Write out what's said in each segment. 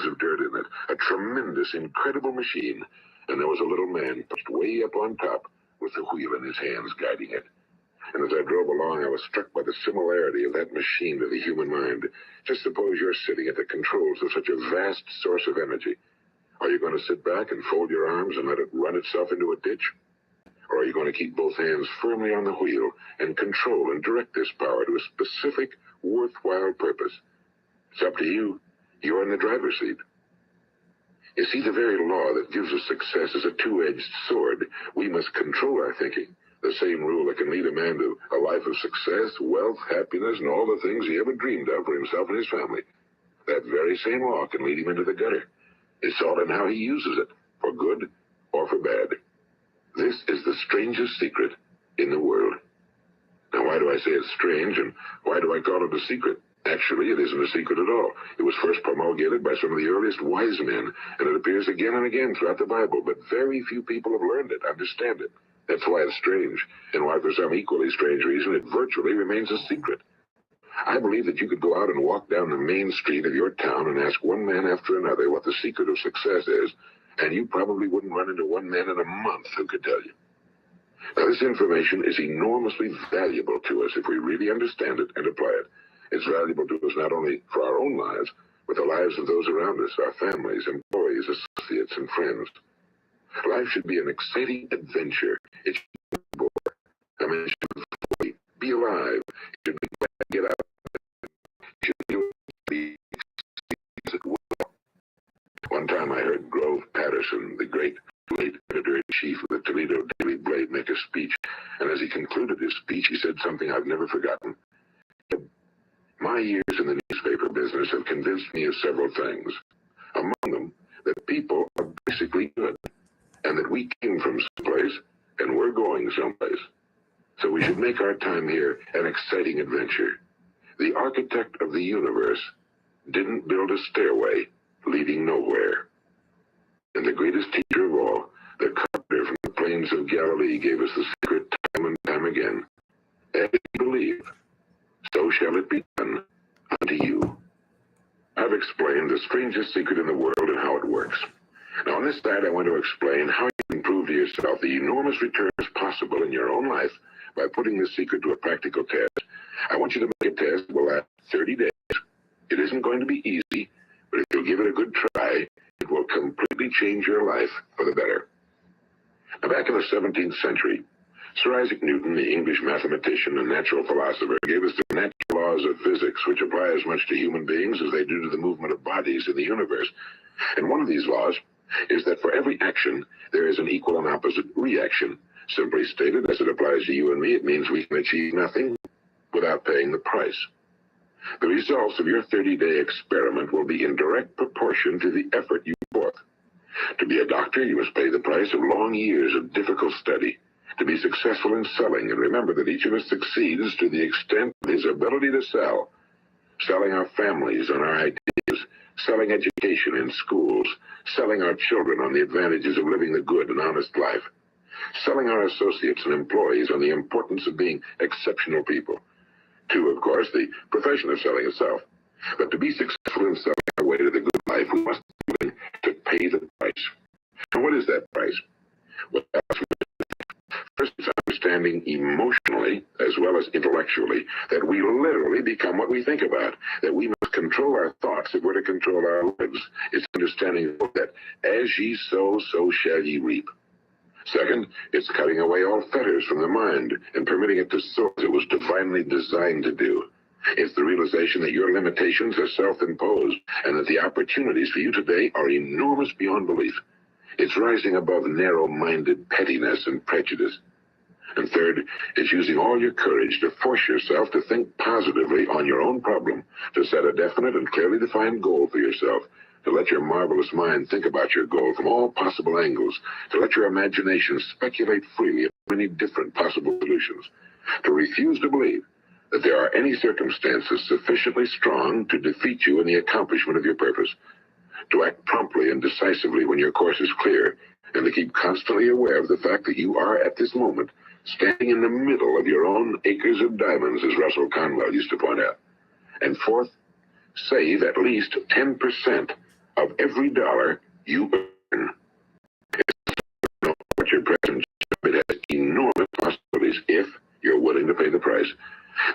piles of dirt in it, a tremendous, incredible machine, and there was a little man perched way up on top with the wheel in his hands guiding it. And as I drove along, I was struck by the similarity of that machine to the human mind. Just suppose you're sitting at the controls of such a vast source of energy. Are you going to sit back and fold your arms and let it run itself into a ditch? Or are you going to keep both hands firmly on the wheel and control and direct this power to a specific, worthwhile purpose? It's up to you. You're in the driver's seat. You see, the very law that gives us success is a two-edged sword. We must control our thinking. The same rule that can lead a man to a life of success, wealth, happiness, and all the things he ever dreamed of for himself and his family. That very same law can lead him into the gutter. It's all in how he uses it, for good or for bad. This is the strangest secret in the world. Now, why do I say it's strange, and why do I call it a secret? Actually, it isn't a secret at all. It was first promulgated by some of the earliest wise men, and it appears again and again throughout the Bible, but very few people have learned it, understand it. That's why it's strange, and why for some equally strange reason it virtually remains a secret. I believe that you could go out and walk down the main street of your town and ask one man after another what the secret of success is, and you probably wouldn't run into one man in a month who could tell you. Now, this information is enormously valuable to us if we really understand it and apply it. It's valuable to us not only for our own lives, but the lives of those around us, our families, employees, associates, and friends. Life should be an exciting adventure. It should be bored. I mean, it should be alive. It should be glad to get out. It should be as it will. One time I heard Grove Patterson, the great late editor-in-chief of the Toledo Daily Blade, make a speech, and as he concluded his speech, he said something I've never forgotten. My years in the newspaper business have convinced me of several things. Among them, that people are basically good, and that we came from someplace, and we're going someplace. So we should make our time here an exciting adventure. The architect of the universe didn't build a stairway leading nowhere. And the greatest teacher of all, the carpenter from the plains of Galilee, gave us the secret time and time again. As you believe, so shall it be done unto you. I've explained the strangest secret in the world and how it works. Now, on this side, I want to explain how you can prove to yourself the enormous returns possible in your own life by putting this secret to a practical test. I want you to make a test that will last 30 days. It isn't going to be easy, but if you'll give it a good try, it will completely change your life for the better. Now, back in the 17th century, Sir Isaac Newton, the English mathematician and natural philosopher, gave us the natural laws of physics, which apply as much to human beings as they do to the movement of bodies in the universe. And one of these laws is that for every action, there is an equal and opposite reaction. Simply stated, as it applies to you and me, it means we can achieve nothing without paying the price. The results of your 30-day experiment will be in direct proportion to the effort you put forth. To be a doctor, you must pay the price of long years of difficult study. To be successful in selling, and remember that each of us succeeds to the extent of his ability to sell. Selling our families on our ideas, selling education in schools, selling our children on the advantages of living the good and honest life, selling our associates and employees on the importance of being exceptional people. To, of course, the profession of selling itself. But to be successful in selling our way to the good life, we must be willing to pay the price. And what is that price? Well, first, it's understanding emotionally as well as intellectually that we literally become what we think about, that we must control our thoughts if we're to control our lives. It's understanding that as ye sow, so shall ye reap. Second, it's cutting away all fetters from the mind and permitting it to soar as it was divinely designed to do. It's the realization that your limitations are self-imposed and that the opportunities for you today are enormous beyond belief. It's rising above narrow-minded pettiness and prejudice. And third, it's using all your courage to force yourself to think positively on your own problem, to set a definite and clearly defined goal for yourself, to let your marvelous mind think about your goal from all possible angles, to let your imagination speculate freely of many different possible solutions, to refuse to believe that there are any circumstances sufficiently strong to defeat you in the accomplishment of your purpose, to act promptly and decisively when your course is clear, and to keep constantly aware of the fact that you are, at this moment, standing in the middle of your own acres of diamonds, as Russell Conwell used to point out. And fourth, save at least 10% of every dollar you earn. Know what your present job, it has enormous possibilities if you're willing to pay the price.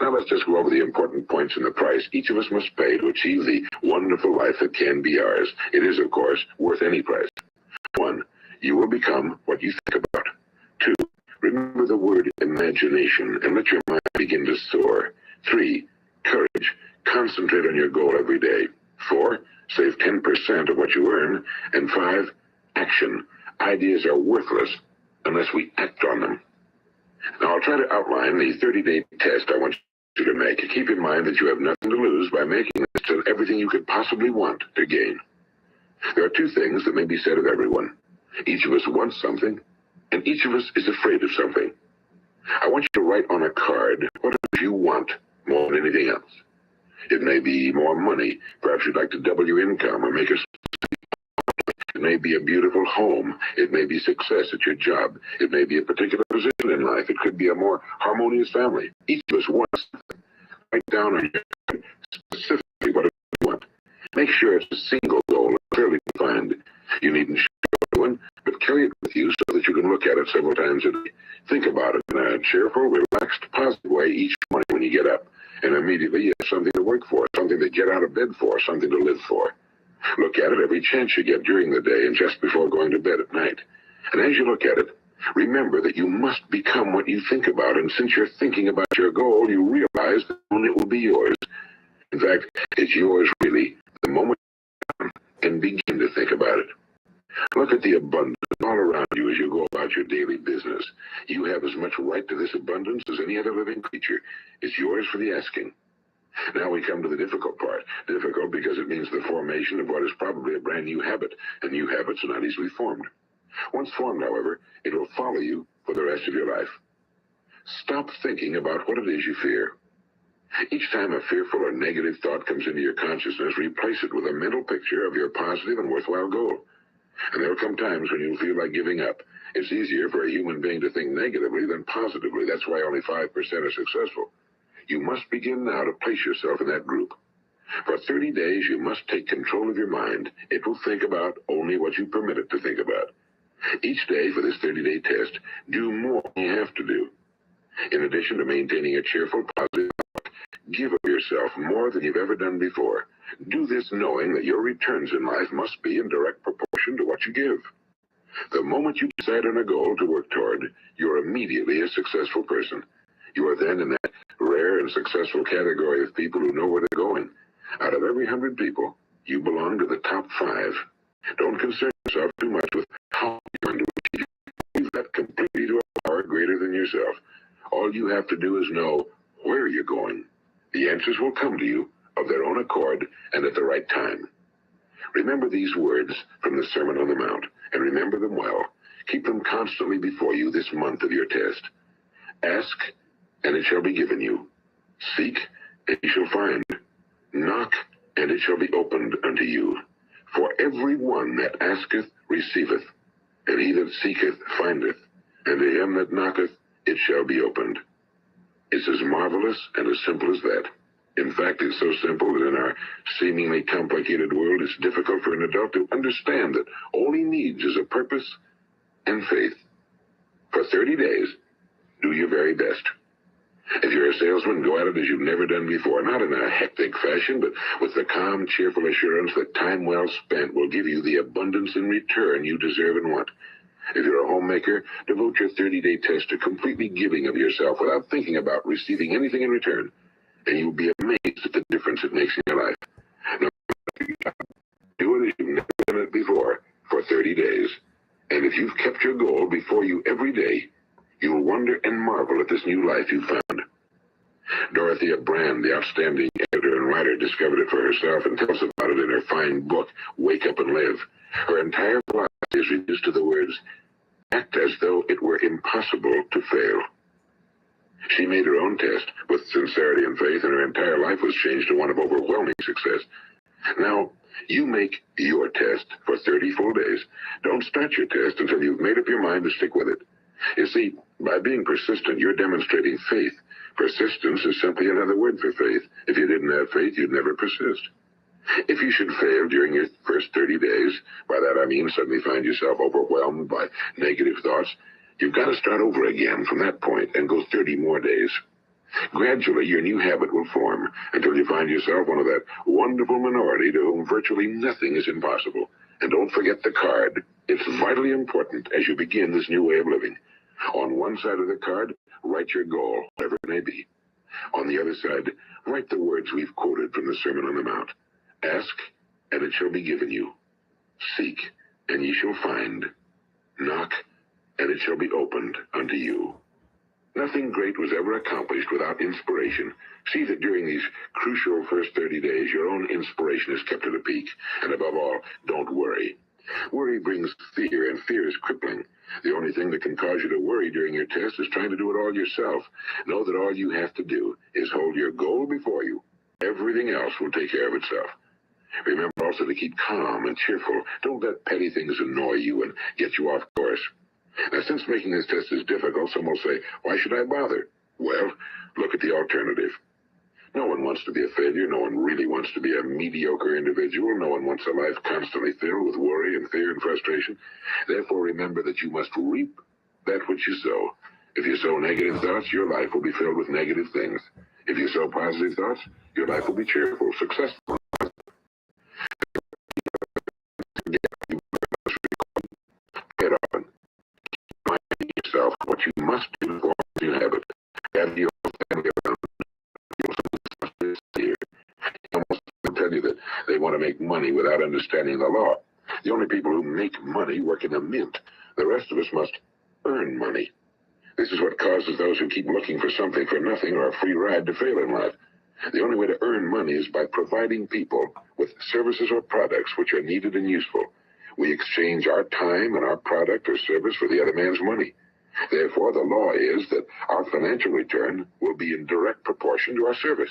Now let's just go over the important points in the price each of us must pay to achieve the wonderful life that can be ours. It is, of course, worth any price. 1. You will become what you think about. 2. Remember the word imagination and let your mind begin to soar. 3. Courage. Concentrate on your goal every day. 4. Save 10% of what you earn. And 5. Action. Ideas are worthless unless we act on them. Now, I'll try to outline the 30-day test I want you to make. Keep in mind that you have nothing to lose by making this of everything you could possibly want to gain. There are two things that may be said of everyone. Each of us wants something, and each of us is afraid of something. I want you to write on a card what it is you want more than anything else. It may be more money. Perhaps you'd like to double your income or make a... It may be a beautiful home. It may be success at your job. It may be a particular position in life. It could be a more harmonious family. Each of us wants something. Write down on your card specifically what it is you want. Make sure it's a single goal and clearly defined. You needn't share one, but carry it with you so that you can look at it several times a day. Think about it in a cheerful, relaxed, positive way each morning when you get up. And immediately you have something to work for, something to get out of bed for, something to live for. Look at it every chance you get during the day and just before going to bed at night. And as you look at it, remember that you must become what you think about. And since you're thinking about your goal, you realize that only it will be yours. In fact, it's yours really the moment you can begin to think about it. Look at the abundance all around you as you go about your daily business. You have as much right to this abundance as any other living creature. It's yours for the asking. Now we come to the difficult part. Difficult because it means the formation of what is probably a brand new habit, and new habits are not easily formed. Once formed, however, it will follow you for the rest of your life. Stop thinking about what it is you fear. Each time a fearful or negative thought comes into your consciousness, replace it with a mental picture of your positive and worthwhile goal. And there will come times when you'll feel like giving up. It's easier for a human being to think negatively than positively. That's why only 5% are successful. You must begin now to place yourself in that group. For 30 days, you must take control of your mind. It will think about only what you permit it to think about. Each day for this 30-day test, do more than you have to do. In addition to maintaining a cheerful, positive outlook, give of yourself more than you've ever done before. Do this knowing that your returns in life must be in direct proportion to what you give. The moment you decide on a goal to work toward, you're immediately a successful person. You are then in that rare and successful category of people who know where they're going. Out of every 100 people, you belong to the top 5. Don't concern yourself too much with how you're going to achieve. Leave that completely to a power greater than yourself. All you have to do is know where you're going. The answers will come to you of their own accord and at the right time. Remember these words from the Sermon on the Mount, and remember them well. Keep them constantly before you this month of your test. Ask, and it shall be given you. Seek, and you shall find. Knock, and it shall be opened unto you. For every one that asketh receiveth, and he that seeketh findeth, and to him that knocketh it shall be opened. It's as marvelous and as simple as that. In fact, it's so simple that in our seemingly complicated world, it's difficult for an adult to understand that all he needs is a purpose and faith. For 30 days, do your very best. If you're a salesman, go at it as you've never done before, not in a hectic fashion, but with the calm, cheerful assurance that time well spent will give you the abundance in return you deserve and want. If you're a homemaker, devote your 30-day test to completely giving of yourself without thinking about receiving anything in return, and you'll be amazed at the difference it makes in your life. Now, do it as you've never done it before for 30 days. And if you've kept your goal before you every day, you'll wonder and marvel at this new life you've found. Dorothea Brand, the outstanding editor and writer, discovered it for herself and tells about it in her fine book, Wake Up and Live. Her entire philosophy is reduced to the words, act as though it were impossible to fail. She made her own test with sincerity and faith, and her entire life was changed to one of overwhelming success. Now, you make your test for 30 full days. Don't start your test until you've made up your mind to stick with it. You see, by being persistent, you're demonstrating faith. Persistence is simply another word for faith. If you didn't have faith, you'd never persist. If you should fail during your first 30 days, by that I mean suddenly find yourself overwhelmed by negative thoughts, you've got to start over again from that point and go 30 more days. Gradually, your new habit will form until you find yourself one of that wonderful minority to whom virtually nothing is impossible. And don't forget the card. It's vitally important as you begin this new way of living. On one side of the card, write your goal, whatever it may be. On the other side, write the words we've quoted from the Sermon on the Mount. Ask, and it shall be given you. Seek, and ye shall find. Knock, and it shall be opened unto you. Nothing great was ever accomplished without inspiration. See that during these crucial first 30 days, your own inspiration is kept at a peak. And above all, don't worry. Worry brings fear, and fear is crippling. The only thing that can cause you to worry during your test is trying to do it all yourself. Know that all you have to do is hold your goal before you. Everything else will take care of itself. Remember also to keep calm and cheerful. Don't let petty things annoy you and get you off course. Now, since making this test is difficult, some will say, why should I bother? Well, look at the alternative. No one wants to be a failure. No one really wants to be a mediocre individual. No one wants a life constantly filled with worry and fear and frustration. Therefore, remember that you must reap that which you sow. If you sow negative thoughts, your life will be filled with negative things. If you sow positive thoughts, your life will be cheerful, successful. Get on. Remind yourself what you must do for your habit. Have your family around. Almost tell you that they want to make money without understanding the law. The only people who make money work in a mint. The rest of us must earn money. This is what causes those who keep looking for something for nothing or a free ride to fail in life. The only way to earn money is by providing people with services or products which are needed and useful. We exchange our time and our product or service for the other man's money. Therefore, the law is that our financial return will be in direct proportion to our service.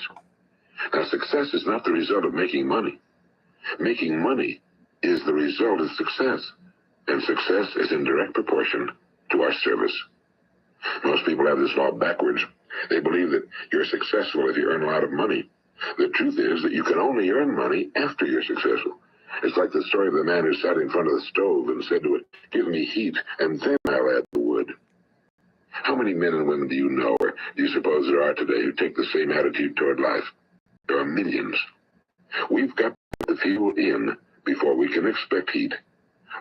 Now, success is not the result of making money. Making money is the result of success, and success is in direct proportion to our service. Most people have this law backwards. They believe that you're successful if you earn a lot of money. The truth is that you can only earn money after you're successful. It's like the story of the man who sat in front of the stove and said to it, give me heat, and then I'll add the wood. How many men and women do you know, or do you suppose there are today, who take the same attitude toward life? There are millions. We've got to put the fuel in before we can expect heat.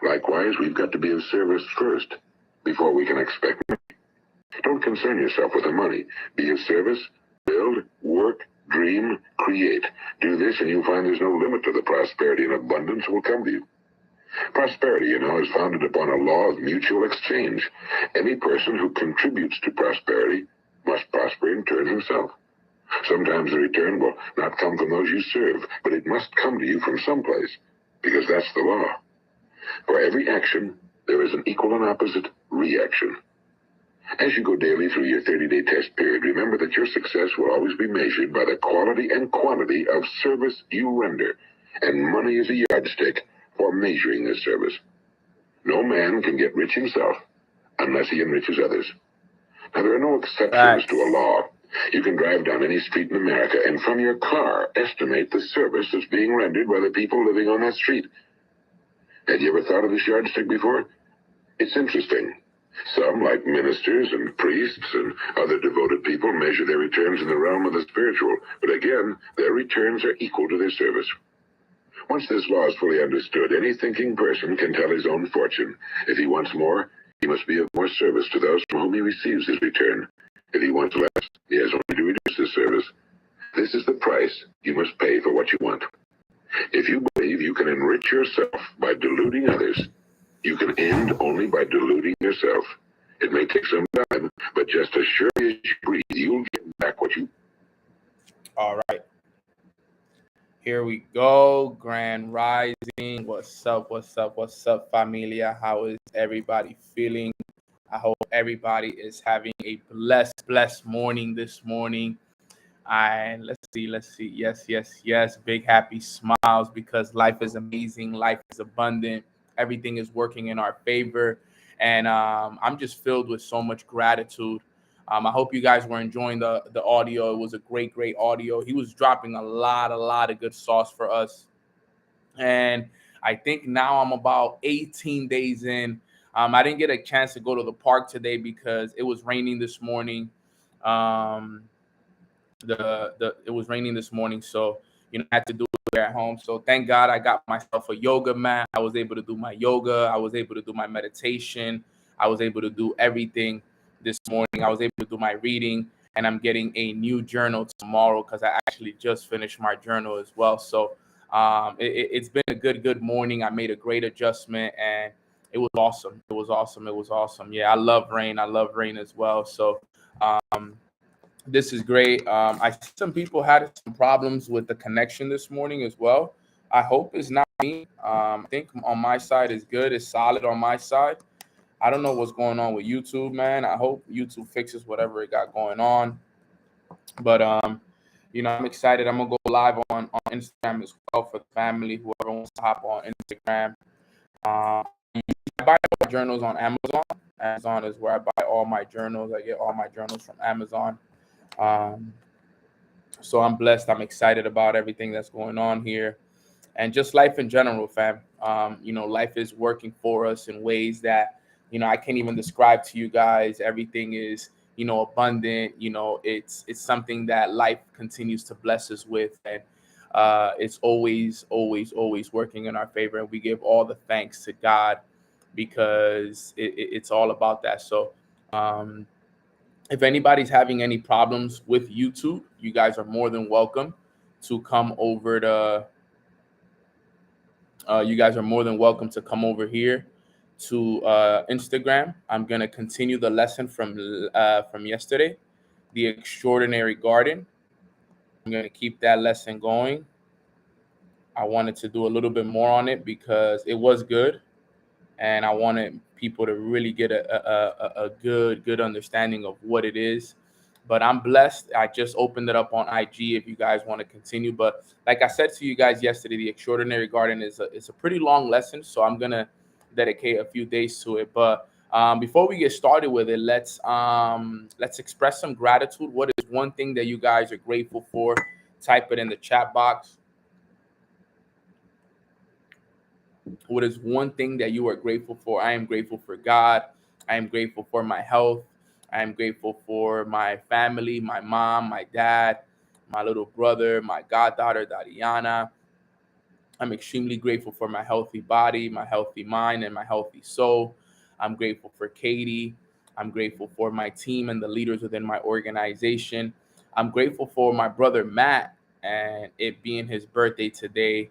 Likewise, we've got to be of service first before we can expect money. Don't concern yourself with the money. Be of service, build, work, dream, create. Do this and you'll find there's no limit to the prosperity and abundance that will come to you. Prosperity, is founded upon a law of mutual exchange. Any person who contributes to prosperity must prosper in turn himself. Sometimes the return will not come from those you serve, but it must come to you from someplace, because that's the law. For every action, there is an equal and opposite reaction. As you go daily through your 30-day test period, remember that your success will always be measured by the quality and quantity of service you render, and money is a yardstick for measuring this service. No man can get rich himself unless he enriches others. Now, there are no exceptions to a law. You can drive down any street in America and from your car estimate the service that's being rendered by the people living on that street. Had you ever thought of this yardstick before? It's interesting. Some, like ministers and priests and other devoted people, measure their returns in the realm of the spiritual, but again, their returns are equal to their service. Once this law is fully understood, any thinking person can tell his own fortune. If he wants more, he must be of more service to those from whom he receives his return. If he wants less, he has only to reduce his service. This is the price you must pay for what you want. If you believe you can enrich yourself by deluding others, you can end only by deluding yourself. It may take some time, but just as sure as you breathe, you'll get back what you... All right. Here we go. Grand Rising. What's up? What's up? What's up, familia? How is everybody feeling? I hope everybody is having a blessed morning this morning. And let's see. Yes. Big happy smiles because life is amazing. Life is abundant. Everything is working in our favor. And I'm just filled with so much gratitude. I hope you guys were enjoying the audio. It was a great audio. He was dropping a lot of good sauce for us. And I think now I'm about 18 days in. I didn't get a chance to go to the park today because it was raining this morning. Um, it was raining this morning, so I had to do it at home. So thank God I got myself a yoga mat. I was able to do my yoga. I was able to do my meditation. I was able to do everything this morning. I was able to do my reading, and I'm getting a new journal tomorrow because I actually just finished my journal as well. So it's been a good morning. I made a great adjustment, and it was awesome. It was awesome. It was awesome. Yeah, I love rain. I love rain as well. So this is great. I see some people had some problems with the connection this morning as well. I hope it's not me. I think on my side is good. It's solid on my side. I don't know what's going on with YouTube, man. I hope YouTube fixes whatever it got going on. But I'm excited. I'm gonna go live on Instagram as well for the family. Whoever wants to hop on Instagram. I buy all my journals on Amazon. Amazon is where I buy all my journals. I get all my journals from Amazon. So I'm blessed. I'm excited about everything that's going on here, and just life in general, fam. Life is working for us in ways that I can't even describe to you guys. Everything is abundant. It's something that life continues to bless us with, and it's always working in our favor. And we give all the thanks to God because it's all about that. So. If anybody's having any problems with YouTube, you guys are more than welcome to come over to. You guys are more than welcome to come over here to Instagram. I'm gonna continue the lesson from yesterday, the extraordinary garden. I'm gonna keep that lesson going. I wanted to do a little bit more on it because it was good, and I wanted people to really get a good understanding of what it is. But I'm blessed. I just opened it up on IG if you guys want to continue. But like I said to you guys yesterday, the Extraordinary Garden is a pretty long lesson, so I'm gonna dedicate a few days to it. But before we get started with it, let's express some gratitude. What is one thing that you guys are grateful for? Type it in the chat box. What is one thing that you are grateful for? I am grateful for God. I am grateful for my health. I am grateful for my family, my mom, my dad, my little brother, my goddaughter, Dadiana. I'm extremely grateful for my healthy body, my healthy mind, and my healthy soul. I'm grateful for Katie. I'm grateful for my team and the leaders within my organization. I'm grateful for my brother Matt and it being his birthday today.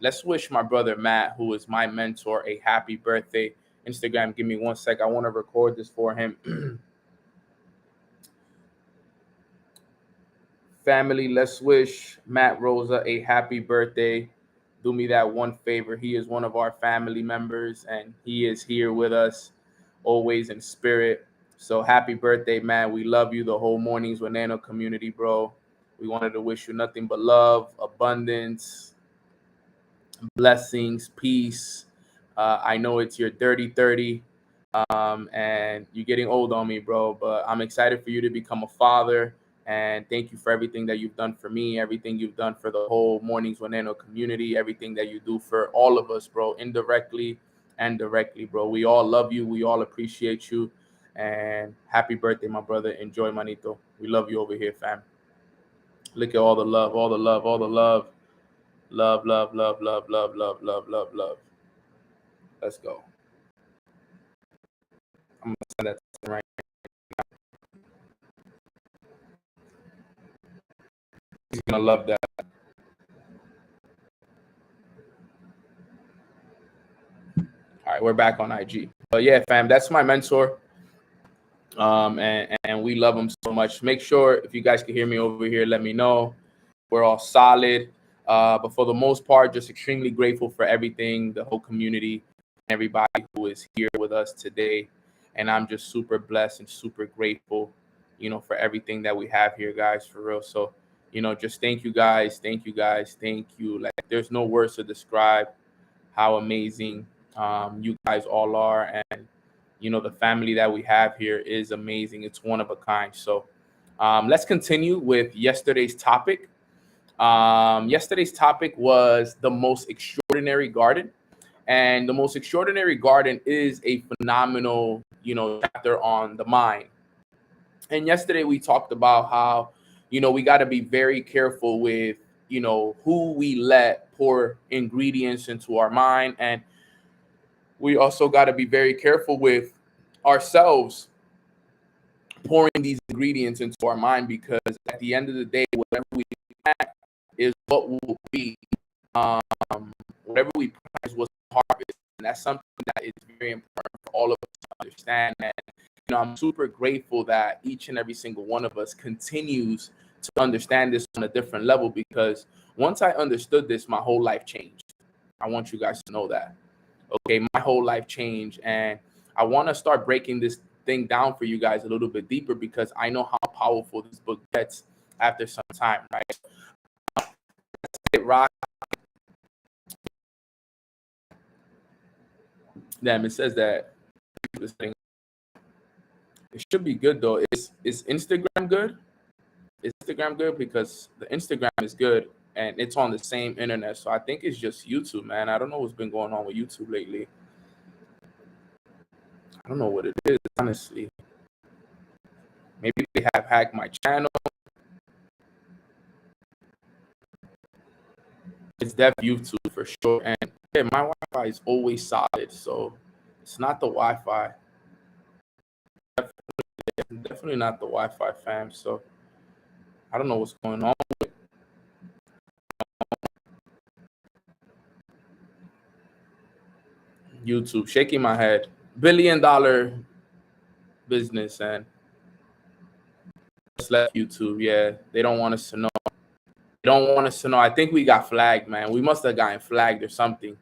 Let's wish my brother Matt, who is my mentor, a happy birthday. Instagram, give me 1 sec. I want to record this for him. Family, let's wish Matt Rosa a happy birthday. Do me that one favor. He is one of our family members and he is here with us always in spirit. So happy birthday, man. We love you, the whole Mornings with Nano community, bro. We wanted to wish you nothing but love, abundance, blessings, peace. I know it's your dirty 30 and you're getting old on me, bro, but I'm excited for you to become a father. And thank you for everything that you've done for me, everything you've done for the whole Mornings with Nano community, everything that you do for all of us, bro, indirectly and directly, bro. We all love you. We all appreciate you. And happy birthday, my brother. Enjoy, manito. We love you over here, fam. Look at all the love, all the love, all the love. Love, love, love, love, love, love, love, love, love. Let's go. I'm gonna send that to him right. He's gonna love that. All right, we're back on IG. But yeah, fam, that's my mentor. And we love him so much. Make sure if you guys can hear me over here, let me know. We're all solid. But for the most part, just extremely grateful for everything, the whole community, everybody who is here with us today. And I'm just super blessed and super grateful, for everything that we have here, guys, for real. So, just thank you guys. Thank you guys. Thank you. Like, there's no words to describe how amazing you guys all are. And, the family that we have here is amazing. It's one of a kind. So let's continue with yesterday's topic. Yesterday's topic was the most extraordinary garden, and the most extraordinary garden is a phenomenal, chapter on the mind. And yesterday we talked about how, we got to be very careful with, who we let pour ingredients into our mind, and we also got to be very careful with ourselves pouring these ingredients into our mind, because at the end of the day, whatever we plant is what will be. Um, Whatever we plant is what's harvest, and that's something that is very important for all of us to understand. And I'm super grateful that each and every single one of us continues to understand this on a different level, because once I understood this, my whole life changed. I want you guys to know that. Okay, my whole life changed, and I want to start breaking this thing down for you guys a little bit deeper, because I know how powerful this book gets after some time, right? It rock. Damn, it says that this thing. It should be good though. Is Instagram good? Is Instagram good? Because the Instagram is good and it's on the same internet. So I think it's just YouTube, man. I don't know what's been going on with YouTube lately. I don't know what it is, honestly. Maybe they have hacked my channel. It's def YouTube for sure. And yeah, my Wi-Fi is always solid, so it's not the Wi-Fi. Definitely not the Wi-Fi, fam. So I don't know what's going on with YouTube. Shaking my head. $1 billion business, and just left YouTube. Yeah, they don't want us to know. They don't want us to know. I think we got flagged, man. We must have gotten flagged or something.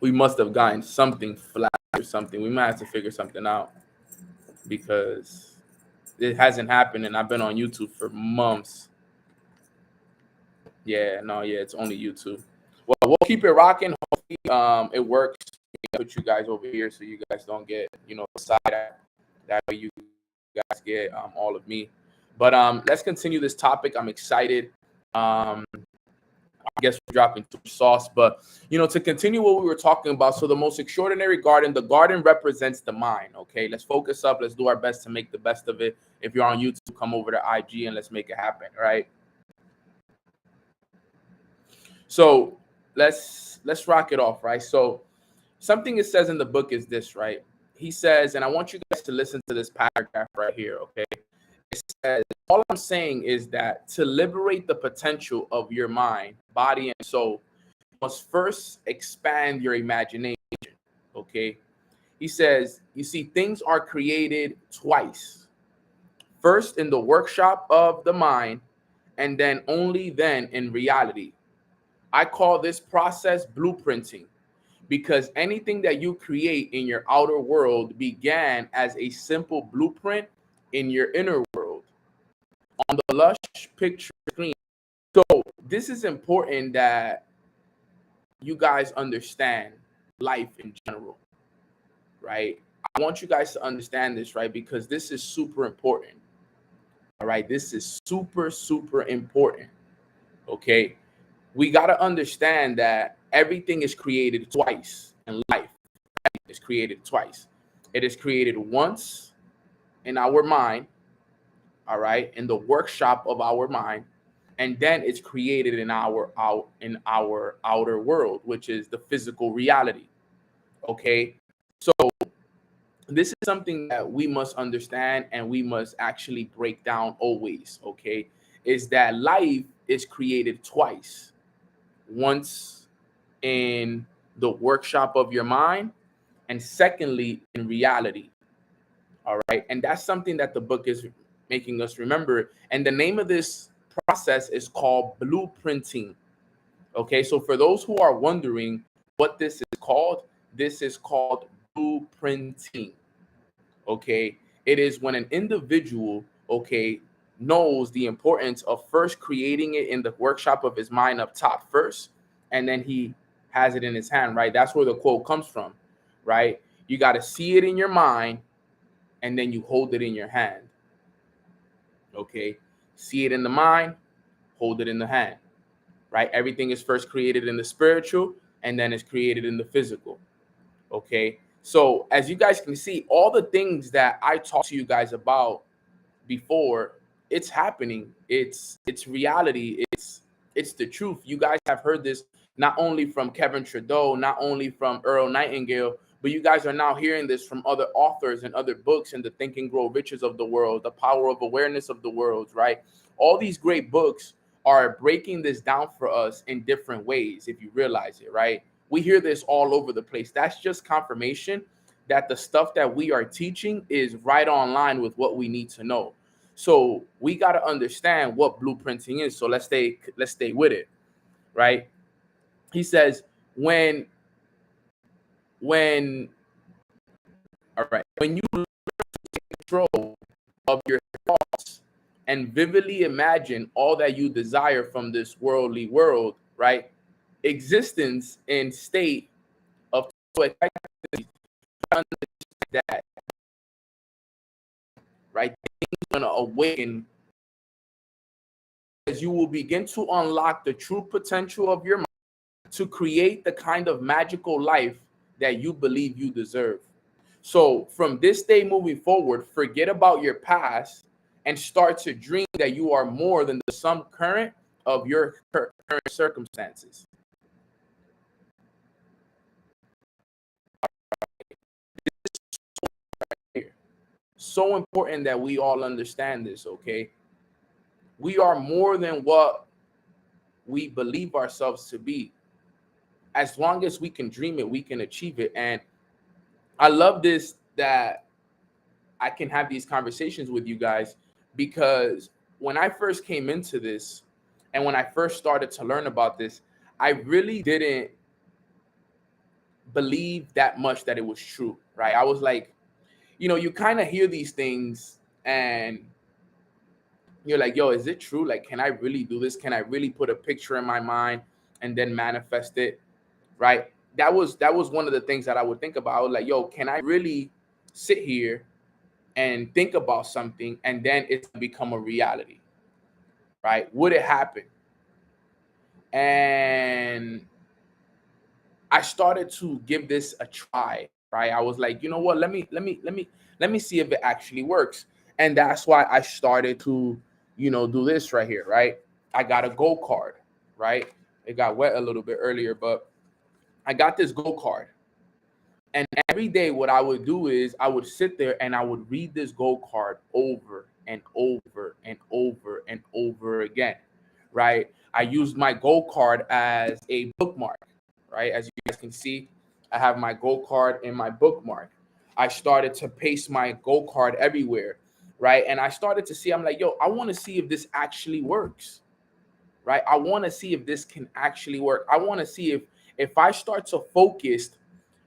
We must have gotten something flagged or something. We might have to figure something out, because it hasn't happened, and I've been on YouTube for months. Yeah, no, yeah, it's only YouTube. Well, we'll keep it rocking. Hopefully, it works. I put you guys over here so you guys don't get, side. That way you guys get all of me. But let's continue this topic. I'm excited. I guess we're dropping too much sauce, but to continue what we were talking about. So the most extraordinary garden, the garden represents the mind. Okay, let's focus up. Let's do our best to make the best of it. If you're on YouTube, come over to IG and let's make it happen. Right. So let's rock it off. Right. So something it says in the book is this, right? He says, and I want you guys to listen to this paragraph right here. Okay. It says, all I'm saying is that to liberate the potential of your mind, body, and soul, you must first expand your imagination. Okay. He says, you see, things are created twice. First in the workshop of the mind, and then only then in reality. I call this process blueprinting, because anything that you create in your outer world began as a simple blueprint in your inner world on the lush picture screen. So this is important that you guys understand life in general, right? I want you guys to understand this, right? Because this is super important. All right. This is super, super important. Okay. We got to understand that everything is created twice in life. Is created twice. It is created once in our mind, all right, in the workshop of our mind, and then it's created in our outer world, which is the physical reality. Okay, so this is something that we must understand and we must actually break down always. Okay, is that life is created twice, once in the workshop of your mind, and secondly in reality. All right, and that's something that the book is making us remember, and the name of this process is called blueprinting. Okay, so for those who are wondering what this is called blueprinting. Okay, it is when an individual, okay, knows the importance of first creating it in the workshop of his mind up top first, and then he has it in his hand, right? That's where the quote comes from, right? You got to see it in your mind, and then you hold it in your hand. Okay, see it in the mind, hold it in the hand, right? Everything is first created in the spiritual and then it's created in the physical. Okay, so as you guys can see, all the things that I talked to you guys about before, it's happening. It's reality. It's the truth. You guys have heard this not only from Kevin Trudeau, not only from Earl Nightingale, but you guys are now hearing this from other authors and other books in the Think and Grow Riches of the world, the Power of Awareness of the world, right? All these great books are breaking this down for us in different ways, if you realize it, right? We hear this all over the place. That's just confirmation that the stuff that we are teaching is right on line with what we need to know. So we got to understand what blueprinting is. So let's stay with it, right? He says when all right, when you take control of your thoughts and vividly imagine all that you desire from this worldly world, right? Existence in state of that, right? Things gonna awaken as you will begin to unlock the true potential of your mind to create the kind of magical life that you believe you deserve. So from this day moving forward, forget about your past and start to dream that you are more than the sum current of your current circumstances. So important that we all understand this, okay? We are more than what we believe ourselves to be. As long as we can dream it, we can achieve it. And I love this that I can have these conversations with you guys, because when I first came into this and when I first started to learn about this, I really didn't believe that much that it was true, right? I was like, you kind of hear these things and you're like, yo, is it true? Like, can I really do this? Can I really put a picture in my mind and then manifest it? Right? That was one of the things that I would think about. I was like, yo, can I really sit here and think about something and then it's become a reality? Right? Would it happen? And I started to give this a try, right? I was like, you know what? Let me see if it actually works. And that's why I started to, do this right here, right? I got a gold card, right? It got wet a little bit earlier, but I got this gold card. And every day what I would do is I would sit there and I would read this gold card over and over and over and over again, right? I used my gold card as a bookmark, right? As you guys can see, I have my gold card in my bookmark. I started to paste my gold card everywhere, right? And I started to see, I'm like, yo, I want to see if this actually works, right? I want to see if this can actually work. I want to see if I start to focus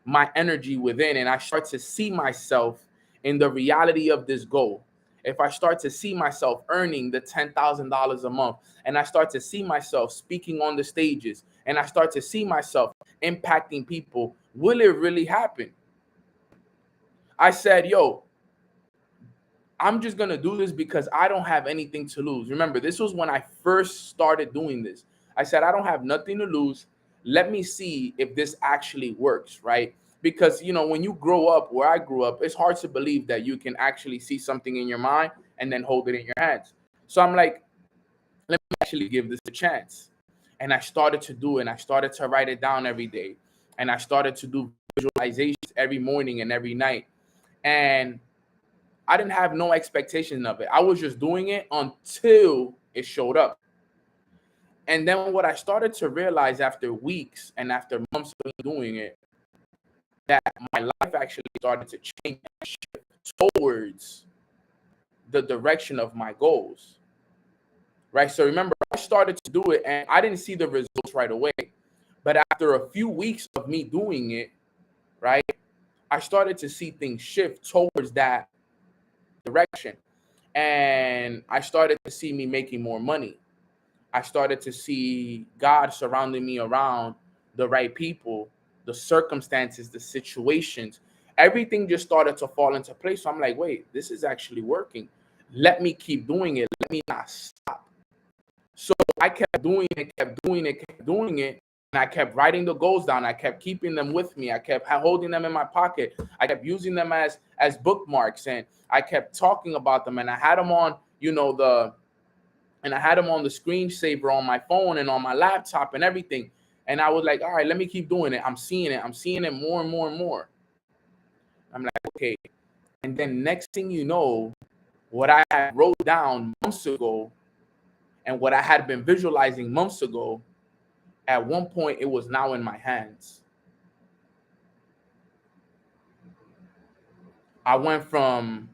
my energy within and I start to see myself in the reality of this goal. If I start to see myself earning the $10,000 a month and I start to see myself speaking on the stages and I start to see myself impacting people, will it really happen? I said, yo, I'm just going to do this because I don't have anything to lose. Remember, this was when I first started doing this. I said, I don't have nothing to lose. Let me see if this actually works, right? Because, when you grow up where I grew up, it's hard to believe that you can actually see something in your mind and then hold it in your hands. So I'm like, let me actually give this a chance. And I started to do it, and I started to write it down every day. And I started to do visualizations every morning and every night. And I didn't have no expectation of it. I was just doing it until it showed up. And then what I started to realize after weeks and after months of doing it, that my life actually started to change and shift towards the direction of my goals. Right. So remember, I started to do it and I didn't see the results right away. But after a few weeks of me doing it, right, I started to see things shift towards that direction. And I started to see me making more money. I started to see God surrounding me around the right people, the circumstances, the situations. Everything just started to fall into place. So I'm like, wait, this is actually working. let me keep doing it. Let me not stop. So I kept doing it, kept doing it, kept doing it. And I kept writing the goals down. I kept keeping them with me. I kept holding them in my pocket. I kept using them as bookmarks, and I kept talking about them. And I had them on, and I had them on the screensaver on my phone and on my laptop and everything. And I was like, all right, let me keep doing it. I'm seeing it. I'm seeing it more and more and more. I'm like, okay. And then next thing you know, what I had wrote down months ago and what I had been visualizing months ago, at one point, it was now in my hands. I went from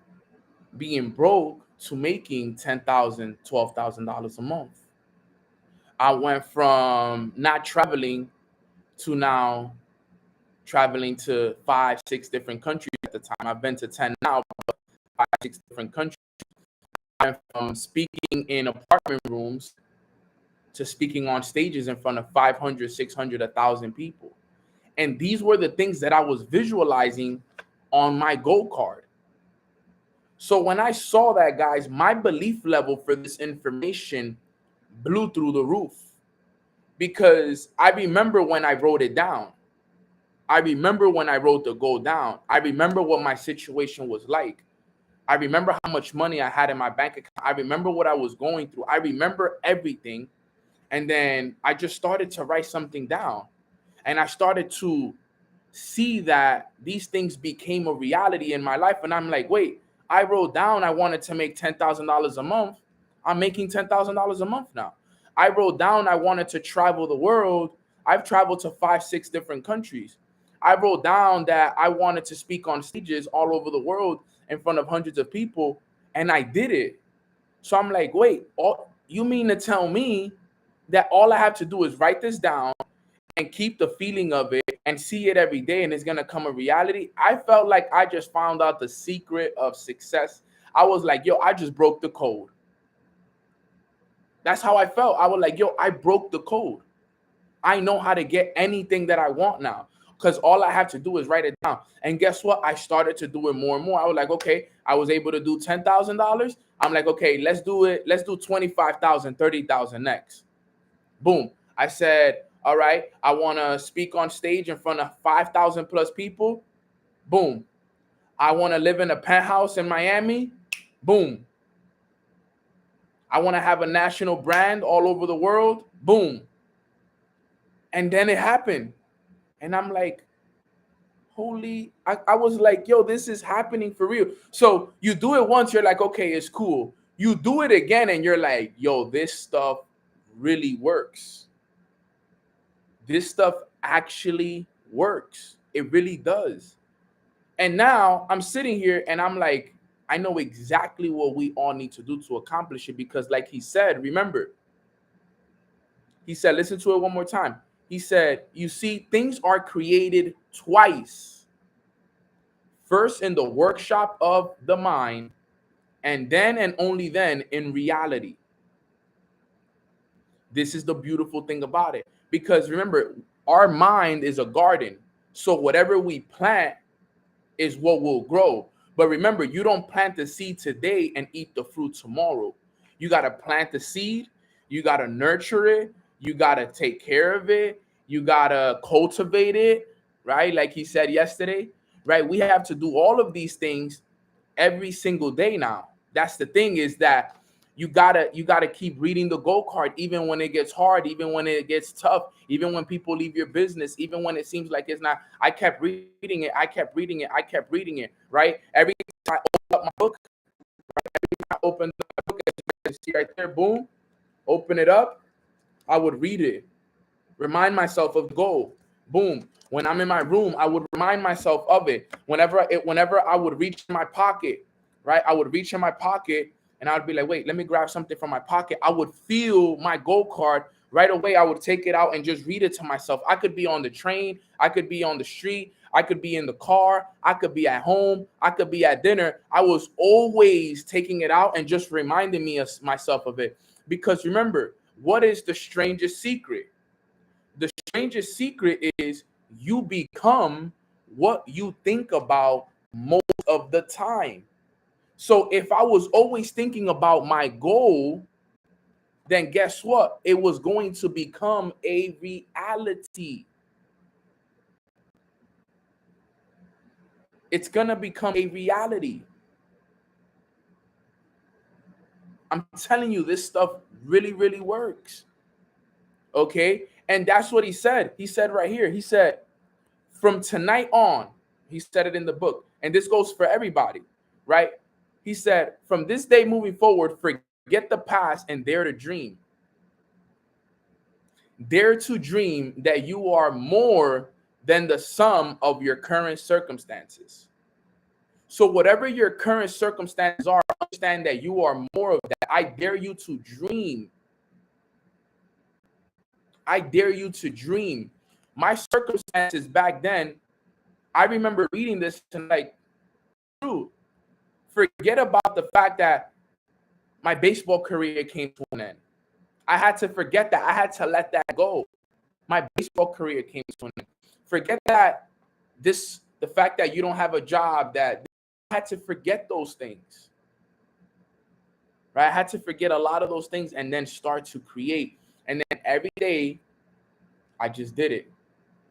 being broke to making $10,000, $12,000 a month. I went from not traveling to now traveling to 5, 6 different countries at the time. I've been to 10 now, but 5, 6 different countries. I went from speaking in apartment rooms to speaking on stages in front of 500, 600, 1,000 people. And these were the things that I was visualizing on my goal card. So when I saw that, guys, my belief level for this information blew through the roof, because I remember when I wrote it down. I remember when I wrote the goal down. I remember what my situation was like. I remember how much money I had in my bank account. I remember what I was going through. I remember everything. And then I just started to write something down. And I started to see that these things became a reality in my life. And I'm like, wait, I wrote down I wanted to make $10,000 a month. I'm making $10,000 a month now. I wrote down I wanted to travel the world. I've traveled to 5, 6 different countries. I wrote down that I wanted to speak on stages all over the world in front of hundreds of people, and I did it. So I'm like, wait, you mean to tell me that all I have to do is write this down and keep the feeling of it and see it every day, and it's going to come a reality? I felt like I just found out the secret of success. I was like, yo, I just broke the code. That's how I felt. I was like, yo, I broke the code. I know how to get anything that I want now, because all I have to do is write it down. And guess what? I started to do it more and more. I was like, okay, I was able to do $10,000. I'm like, okay, let's do it. Let's do 25,000, 30,000 next. Boom. I said, all right, I want to speak on stage in front of 5,000 plus people. Boom. I want to live in a penthouse in Miami. Boom. I want to have a national brand all over the world. Boom. And then it happened. And I'm like, I was like, yo, this is happening for real. So you do it once, you're like, okay, it's cool. You do it again and you're like, yo, this stuff really works. This stuff actually works. It really does. And now I'm sitting here and I'm like, I know exactly what we all need to do to accomplish it, because like he said, remember, he said, listen to it one more time. He said, you see, things are created twice. First in the workshop of the mind, and then and only then in reality. This is the beautiful thing about it. Because remember, our mind is a garden. So whatever we plant is what will grow. But remember, you don't plant the seed today and eat the fruit tomorrow. You got to plant the seed. You got to nurture it. You got to take care of it. You got to cultivate it, right? Like he said yesterday, right? We have to do all of these things every single day now. That's the thing, is that you gotta keep reading the goal card, even when it gets hard, even when it gets tough, even when people leave your business, even when it seems like it's not. I kept reading it, I kept reading it, I kept reading it, right? Every time I open up my book, right? Every time I open up my book, as you can see right there, boom, open it up, I would read it, remind myself of the goal. Boom. When I'm in my room, I would remind myself of it. Whenever I would reach in my pocket, right? I would reach in my pocket and I would be like, wait, let me grab something from my pocket. I would feel my goal card right away. I would take it out and just read it to myself. I could be on the train. I could be on the street. I could be in the car. I could be at home. I could be at dinner. I was always taking it out and just reminding myself of it. Because remember, what is the strangest secret? The strangest secret is you become what you think about most of the time. So if I was always thinking about my goal, then guess what? It was going to become a reality. It's going to become a reality. I'm telling you, this stuff really, really works. Okay. And that's what he said. He said right here, he said, from tonight on, he said it in the book, and this goes for everybody, right? He said, from this day moving forward, forget the past and dare to dream. Dare to dream that you are more than the sum of your current circumstances. So whatever your current circumstances are, understand that you are more of that. I dare you to dream. I dare you to dream. My circumstances back then, I remember reading this and like, dude, forget about the fact that my baseball career came to an end. I had to forget that. I had to let that go. My baseball career came to an end. Forget that the fact that you don't have a job, that I had to forget those things. Right? I had to forget a lot of those things and then start to create. And then every day, I just did it.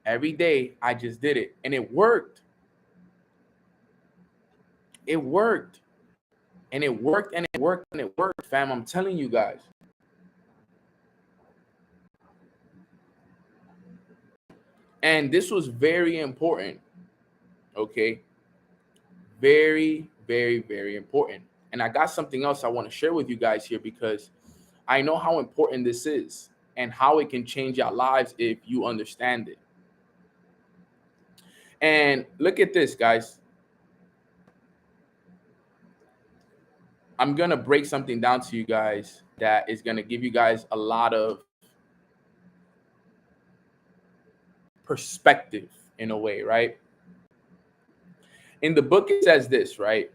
Every day, I just did it. And it worked. It worked. And it worked and it worked and it worked, fam. I'm telling you guys. And this was very important. Okay. Very, very, very important. And I got something else I want to share with you guys here because I know how important this is and how it can change your lives if you understand it. And look at this, guys. I'm going to break something down to you guys that is going to give you guys a lot of perspective in a way, right? In the book, it says this, right?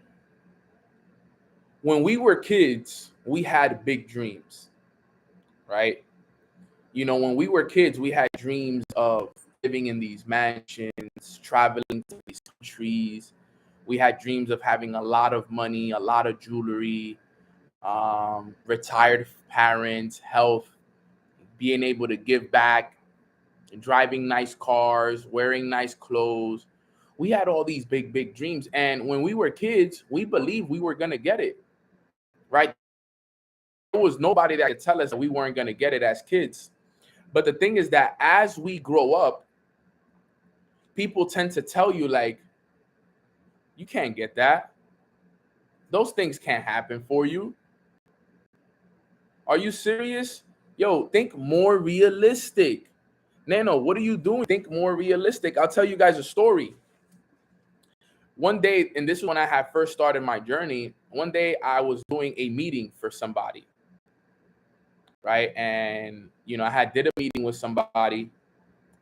When we were kids, we had big dreams, right? You know, when we were kids, we had dreams of living in these mansions, traveling to these countries. We had dreams of having a lot of money, a lot of jewelry, retired parents, health, being able to give back, driving nice cars, wearing nice clothes. We had all these big, big dreams. And when we were kids, we believed we were going to get it, right? There was nobody that could tell us that we weren't going to get it as kids. But the thing is that as we grow up, people tend to tell you, like, you can't get that. Those things can't happen for you. Are you serious? Yo, think more realistic. Nano, what are you doing? Think more realistic. I'll tell you guys a story. One day, and this is when I had first started my journey, one day I was doing a meeting for somebody, right? And, you know, did a meeting with somebody,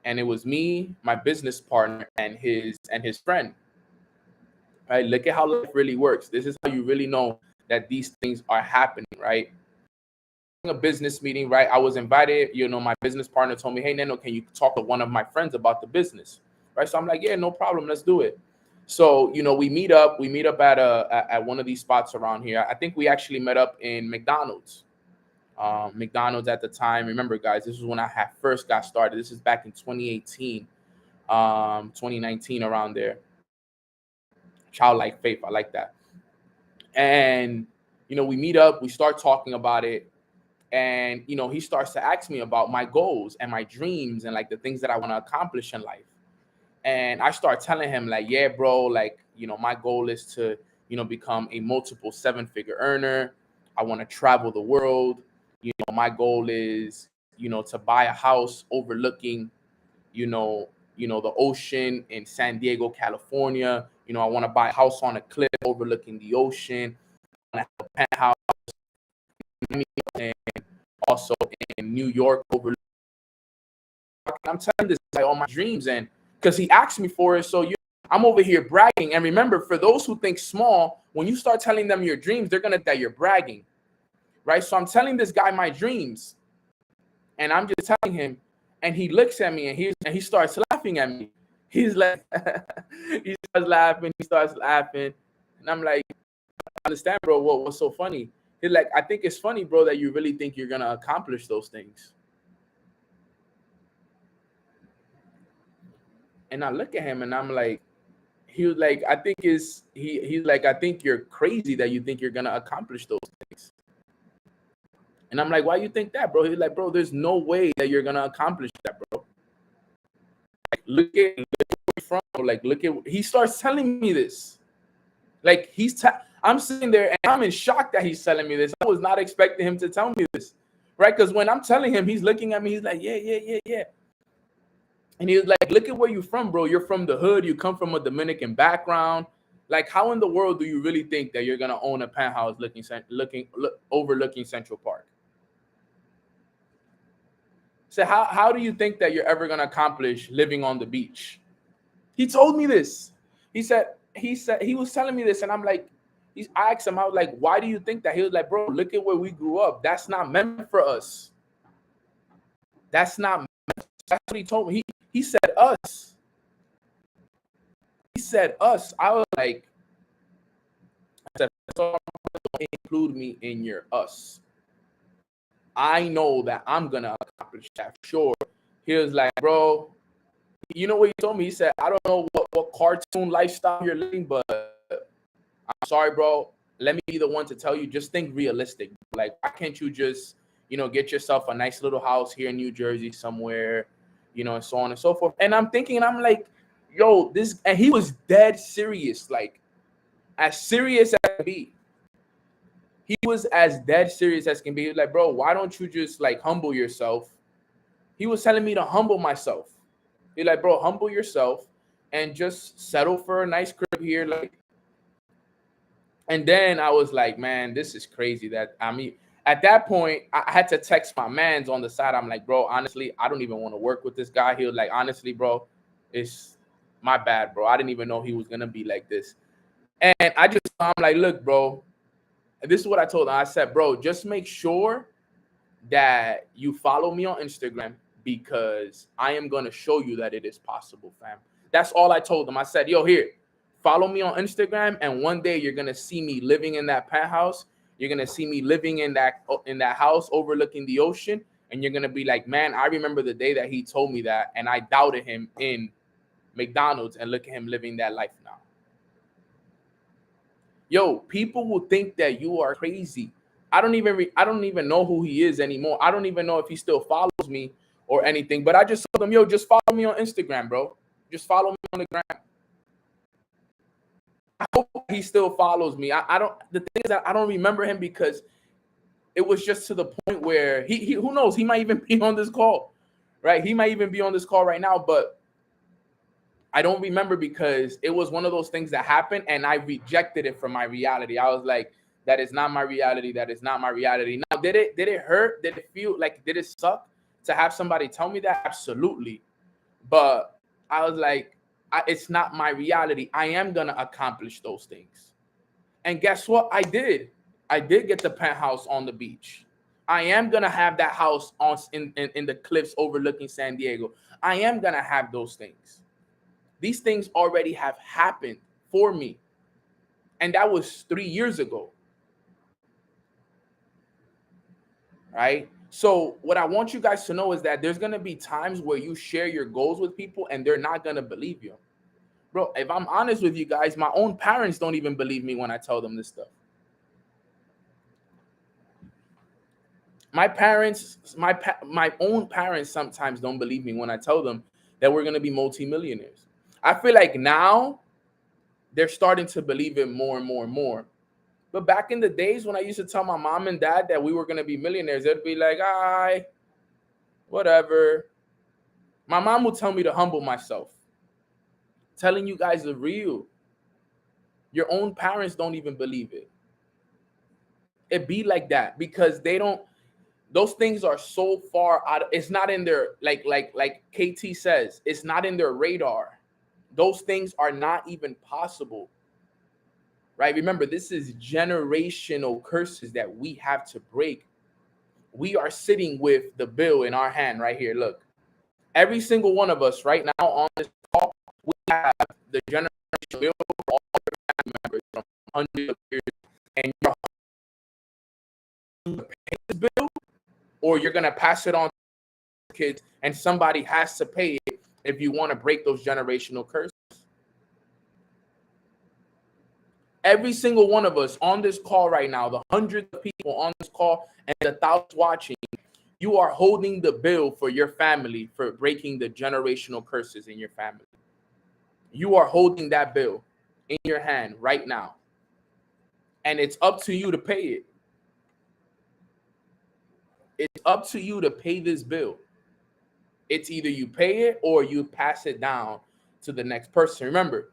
and it was me, my business partner, and his friend. Right? Look at how life really works. This is how you really know that these things are happening, right? A business meeting, right? I was invited, you know, my business partner told me, hey, Neno, can you talk to one of my friends about the business? Right? So I'm like, yeah, no problem. Let's do it. So, you know, we meet up at one of these spots around here. I think we actually met up in McDonald's. McDonald's at the time. Remember, guys, this was when I had first got started. This is back in 2018, 2019, around there. Childlike faith. I like that. And, you know, we meet up, we start talking about it. And, you know, he starts to ask me about my goals and my dreams and like the things that I want to accomplish in life. And I start telling him, like, yeah, bro, like, you know, my goal is to, you know, become a multiple 7-figure earner. I want to travel the world. You know, my goal is, you know, to buy a house overlooking, you know, the ocean in San Diego, California. You know, I want to buy a house on a cliff overlooking the ocean. I want to have a penthouse and also in New York overlooking. I'm telling this guy all my dreams, and because he asked me for it, so I'm over here bragging. And remember, for those who think small, when you start telling them your dreams, they're gonna think that you're bragging, right? So I'm telling this guy my dreams, and I'm just telling him, and he looks at me and he starts laughing at me. He's like, he starts laughing, and I'm like, understand, bro, what's so funny? He's like, I think it's funny, bro, that you really think you're gonna accomplish those things. And I look at him and I'm like, he was like, I think he's like, I think you're crazy that you think you're gonna accomplish those things. And I'm like, why you think that, bro? He's like, bro, there's no way that you're gonna accomplish that, bro. Like, look at where you're from. Like, look at, he starts telling me this. Like, I'm sitting there and I'm in shock that he's telling me this. I was not expecting him to tell me this, right? Because when I'm telling him, he's looking at me, he's like, yeah. And he was like, look at where you're from, bro. You're from the hood. You come from a Dominican background. Like, how in the world do you really think that you're gonna own a penthouse overlooking Central Park? So how do you think that you're ever gonna accomplish living on the beach? He told me this. He said he was telling me this, and I'm like, I asked him, I was like, why do you think that? He was like, bro, look at where we grew up. That's not meant for us. That's not. That's what he told me. He said us. He said us. I was like, I said, don't include me in your us. I know that I'm gonna accomplish that for sure. He was like, bro, you know what he told me? He said, I don't know what cartoon lifestyle you're living, but I'm sorry, bro. Let me be the one to tell you, just think realistic. Like, why can't you just, get yourself a nice little house here in New Jersey somewhere, and so on and so forth. And I'm thinking, and I'm like, yo, and he was dead serious, like as serious as can be. He was as dead serious as can be. He was like, bro, why don't you just like humble yourself? He was telling me to humble myself. He's like, bro, humble yourself and just settle for a nice crib here. Like, and then I was like, man, this is crazy. At that point, I had to text my mans on the side. I'm like, bro, honestly, I don't even want to work with this guy. He was like, honestly, bro, it's my bad, bro. I didn't even know he was going to be like this. And I'm like, look, bro, this is what I told him. I said, bro, just make sure that you follow me on Instagram because I am going to show you that it is possible, fam. That's all I told him. I said, yo, here, follow me on Instagram, and one day you're going to see me living in that penthouse. You're going to see me living in that house overlooking the ocean, and you're going to be like, man, I remember the day that he told me that, and I doubted him in McDonald's, and look at him living that life now. Yo, people will think that you are crazy. I don't even know who he is anymore. I don't even know if he still follows me or anything. But I just told him, yo, just follow me on Instagram, bro. Just follow me on the gram. I hope he still follows me. I don't. The thing is that I don't remember him because it was just to the point where he who knows, he might even be on this call, right? He might even be on this call right now, but I don't remember because it was one of those things that happened and I rejected it from my reality. I was like, that is not my reality. That is not my reality. Now, did it hurt? Did it feel like, did it suck to have somebody tell me that? Absolutely. But I was like, it's not my reality. I am going to accomplish those things. And guess what? I did get the penthouse on the beach. I am going to have that house in the cliffs overlooking San Diego. I am going to have those things. These things already have happened for me. And that was 3 years ago. Right? So what I want you guys to know is that there's going to be times where you share your goals with people and they're not going to believe you. Bro, if I'm honest with you guys, my own parents don't even believe me when I tell them this stuff. My own parents sometimes don't believe me when I tell them that we're going to be multimillionaires. I feel like now they're starting to believe it more and more and more. But back in the days when I used to tell my mom and dad that we were going to be millionaires, they'd be like, whatever. My mom would tell me to humble myself. Telling you guys the real. Your own parents don't even believe it. It be like that because those things are so far out. It's not in their, like KT says, it's not in their radar. Those things are not even possible. Right? Remember, this is generational curses that we have to break. We are sitting with the bill in our hand right here. Look, every single one of us right now on this call, we have the generational bill for all the family members from hundreds of years. or you're going to pass it on to kids, and somebody has to pay it if you want to break those generational curses. Every single one of us on this call right now, the hundreds of people on this call and the thousands watching, you are holding the bill for your family for breaking the generational curses in your family. You are holding that bill in your hand right now. And it's up to you to pay it. It's up to you to pay this bill. It's either you pay it or you pass it down to the next person. Remember,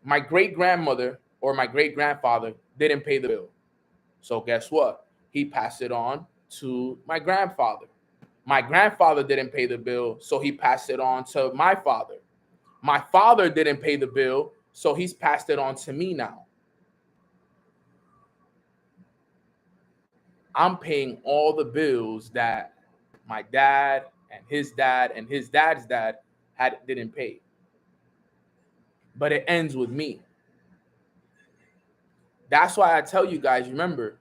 my great-grandmother or my great-grandfather didn't pay the bill. So guess what? He passed it on to my grandfather. My grandfather didn't pay the bill, so he passed it on to my father. My father didn't pay the bill, so he's passed it on to me now. I'm paying all the bills that my dad and his dad and his dad's dad didn't pay. But it ends with me. That's why I tell you guys, remember,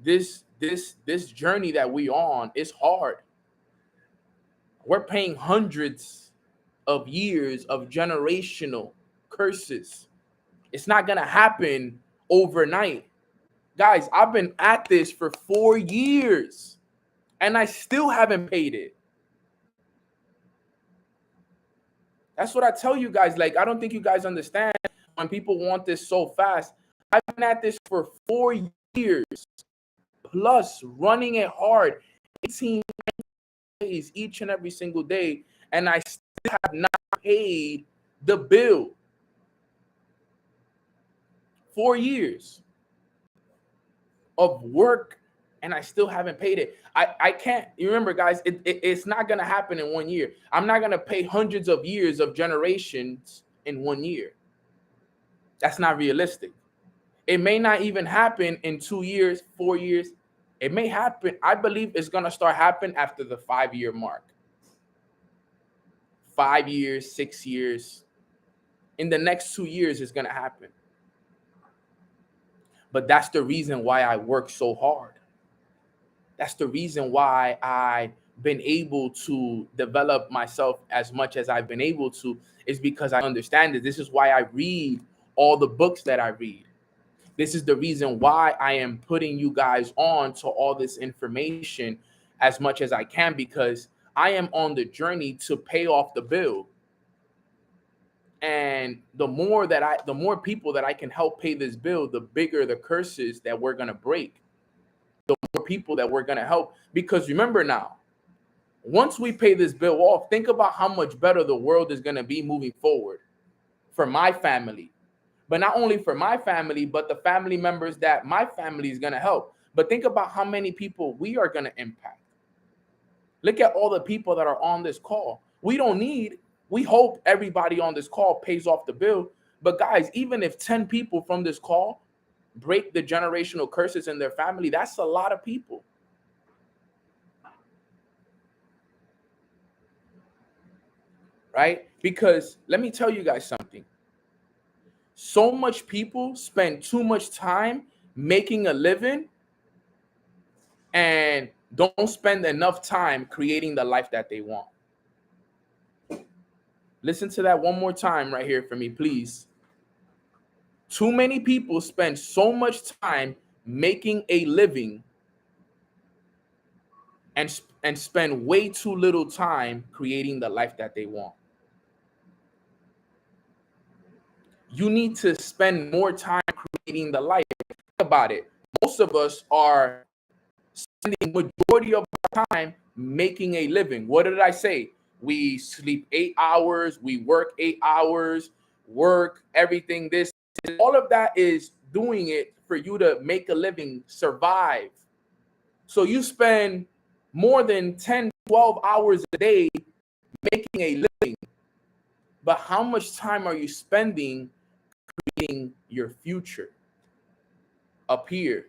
this journey that we on is hard. We're paying hundreds of years of generational curses. It's not going to happen overnight. Guys, I've been at this for 4 years and I still haven't paid it. That's what I tell you guys. Like, I don't think you guys understand when people want this so fast. I've been at this for 4 years plus, running it hard, 18 days each and every single day, and I still have not paid the bill. 4 years of work, and I still haven't paid it. I can't. You remember, guys, it's not going to happen in 1 year. I'm not going to pay hundreds of years of generations in 1 year. That's not realistic. It may not even happen in 2 years, 4 years. It may happen. I believe it's going to start happening after the 5-year mark. 5 years, 6 years. In the next 2 years, it's going to happen. But that's the reason why I work so hard. That's the reason why I've been able to develop myself as much as I've been able to, is because I understand it. This is why I read all the books that I read. This is the reason why I am putting you guys on to all this information as much as I can, because I am on the journey to pay off the bill. And the more people that I can help pay this bill, the bigger the curses that we're going to break. The more people that we're going to help. Because remember now, once we pay this bill off, think about how much better the world is going to be moving forward for my family. But not only for my family, but the family members that my family is going to help. But think about how many people we are going to impact. Look at all the people that are on this call. We hope everybody on this call pays off the bill. But guys, even if 10 people from this call break the generational curses in their family, that's a lot of people. Right? Because let me tell you guys something. So much people spend too much time making a living and don't spend enough time creating the life that they want. Listen to that one more time right here for me, please. Too many people spend so much time making a living and spend way too little time creating the life that they want. You need to spend more time creating the life. Think about it. Most of us are spending majority of our time making a living. What did I say? We sleep 8 hours, we work 8 hours, work, everything, this. All of that is doing it for you to make a living, survive. So you spend more than 10, 12 hours a day making a living. But how much time are you spending creating your future up here?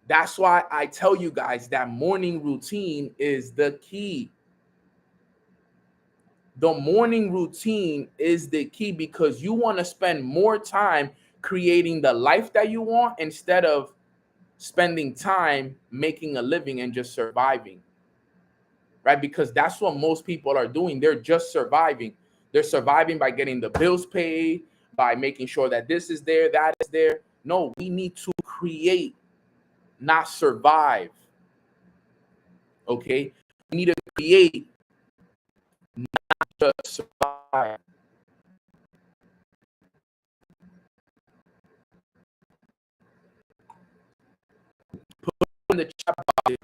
That's why I tell you guys that morning routine is the key. The morning routine is the key, because you want to spend more time creating the life that you want instead of spending time making a living and just surviving, right? Because that's what most people are doing. They're just surviving. They're surviving by getting the bills paid, by making sure that this is there, that is there. No, we need to create, not survive. Okay? We need to create, not just survive. Put in the chat box,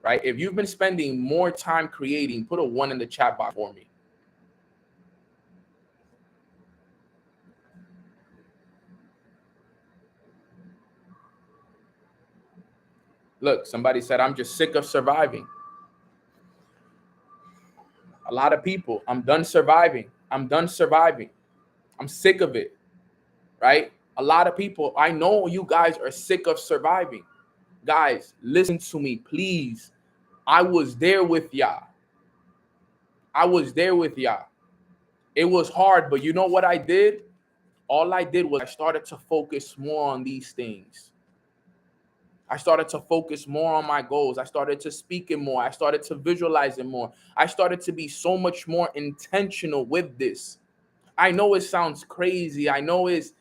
right? If you've been spending more time creating, put a 1 in the chat box for me. Look, somebody said, I'm just sick of surviving. A lot of people, I'm done surviving. I'm done surviving. I'm sick of it, right? A lot of people, I know you guys are sick of surviving. Guys, listen to me, please. I was there with y'all. I was there with y'all. It was hard, but you know what I did? All I did was I started to focus more on these things. I started to focus more on my goals. I started to speak it more. I started to visualize it more. I started to be so much more intentional with this. I know it sounds crazy. I know it's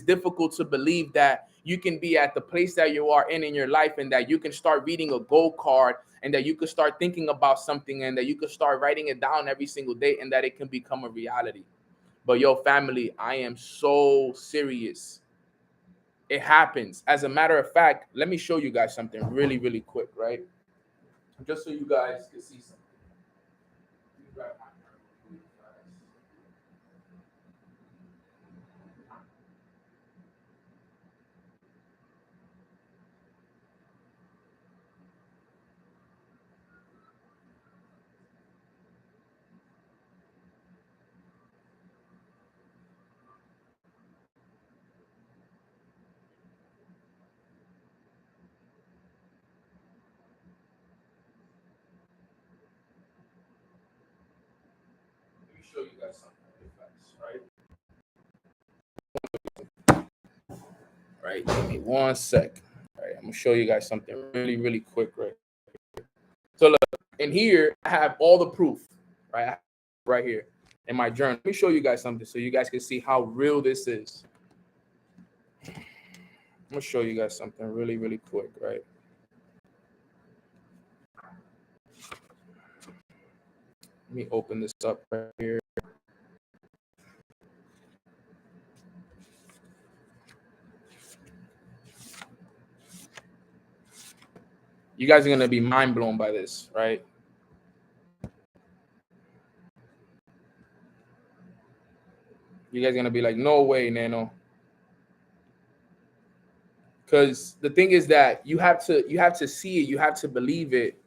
difficult to believe that you can be at the place that you are in your life, and that you can start reading a goal card, and that you could start thinking about something, and that you could start writing it down every single day, and that it can become a reality. But yo, family, I am so serious. It happens. As a matter of fact, let me show you guys something really, really quick, right? Just so you guys can see something. Let me show you guys something really fast, right? Right. Give me 1 sec. All right. I'm gonna show you guys something really, really quick, right? So look, in here, I have all the proof, right? Right here in my journal. Let me show you guys something so you guys can see how real this is. I'm gonna show you guys something really, really quick, right? Let me open this up right here. You guys are gonna be mind blown by this, right? You guys are gonna be like, no way, Nano. Because the thing is that you have to see it, you have to believe it.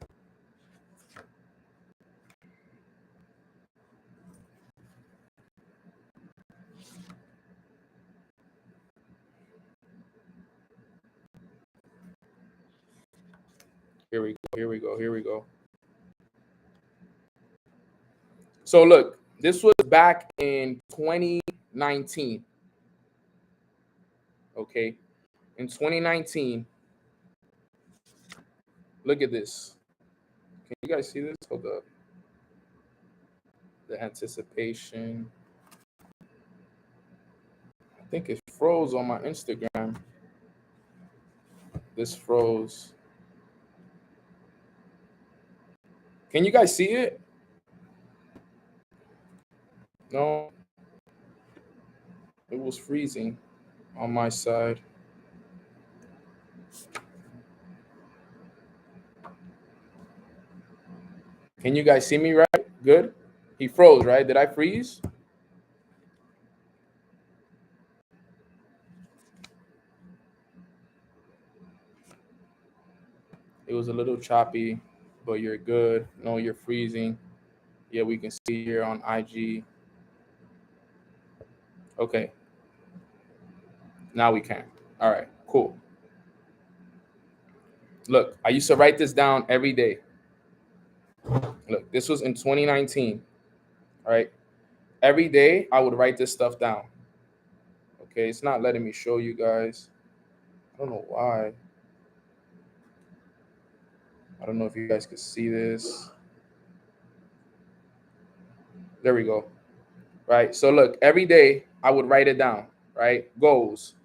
Here we go, here we go, here we go. So look, this was back in 2019. Okay. In 2019, look at this. Can you guys see this? Hold up. The anticipation. I think it froze on my Instagram. This froze. Can you guys see it? No. It was freezing on my side. Can you guys see me right? Good. He froze, right? Did I freeze? It was a little choppy, but you're good. No, you're freezing. Yeah, we can see here on IG. Okay. Now we can. All right, cool. Look, I used to write this down every day. Look, this was in 2019. All right. Every day I would write this stuff down. Okay, it's not letting me show you guys. I don't know why. I don't know if you guys could see this. There we go. Right. So look, every day I would write it down. Right. Goals.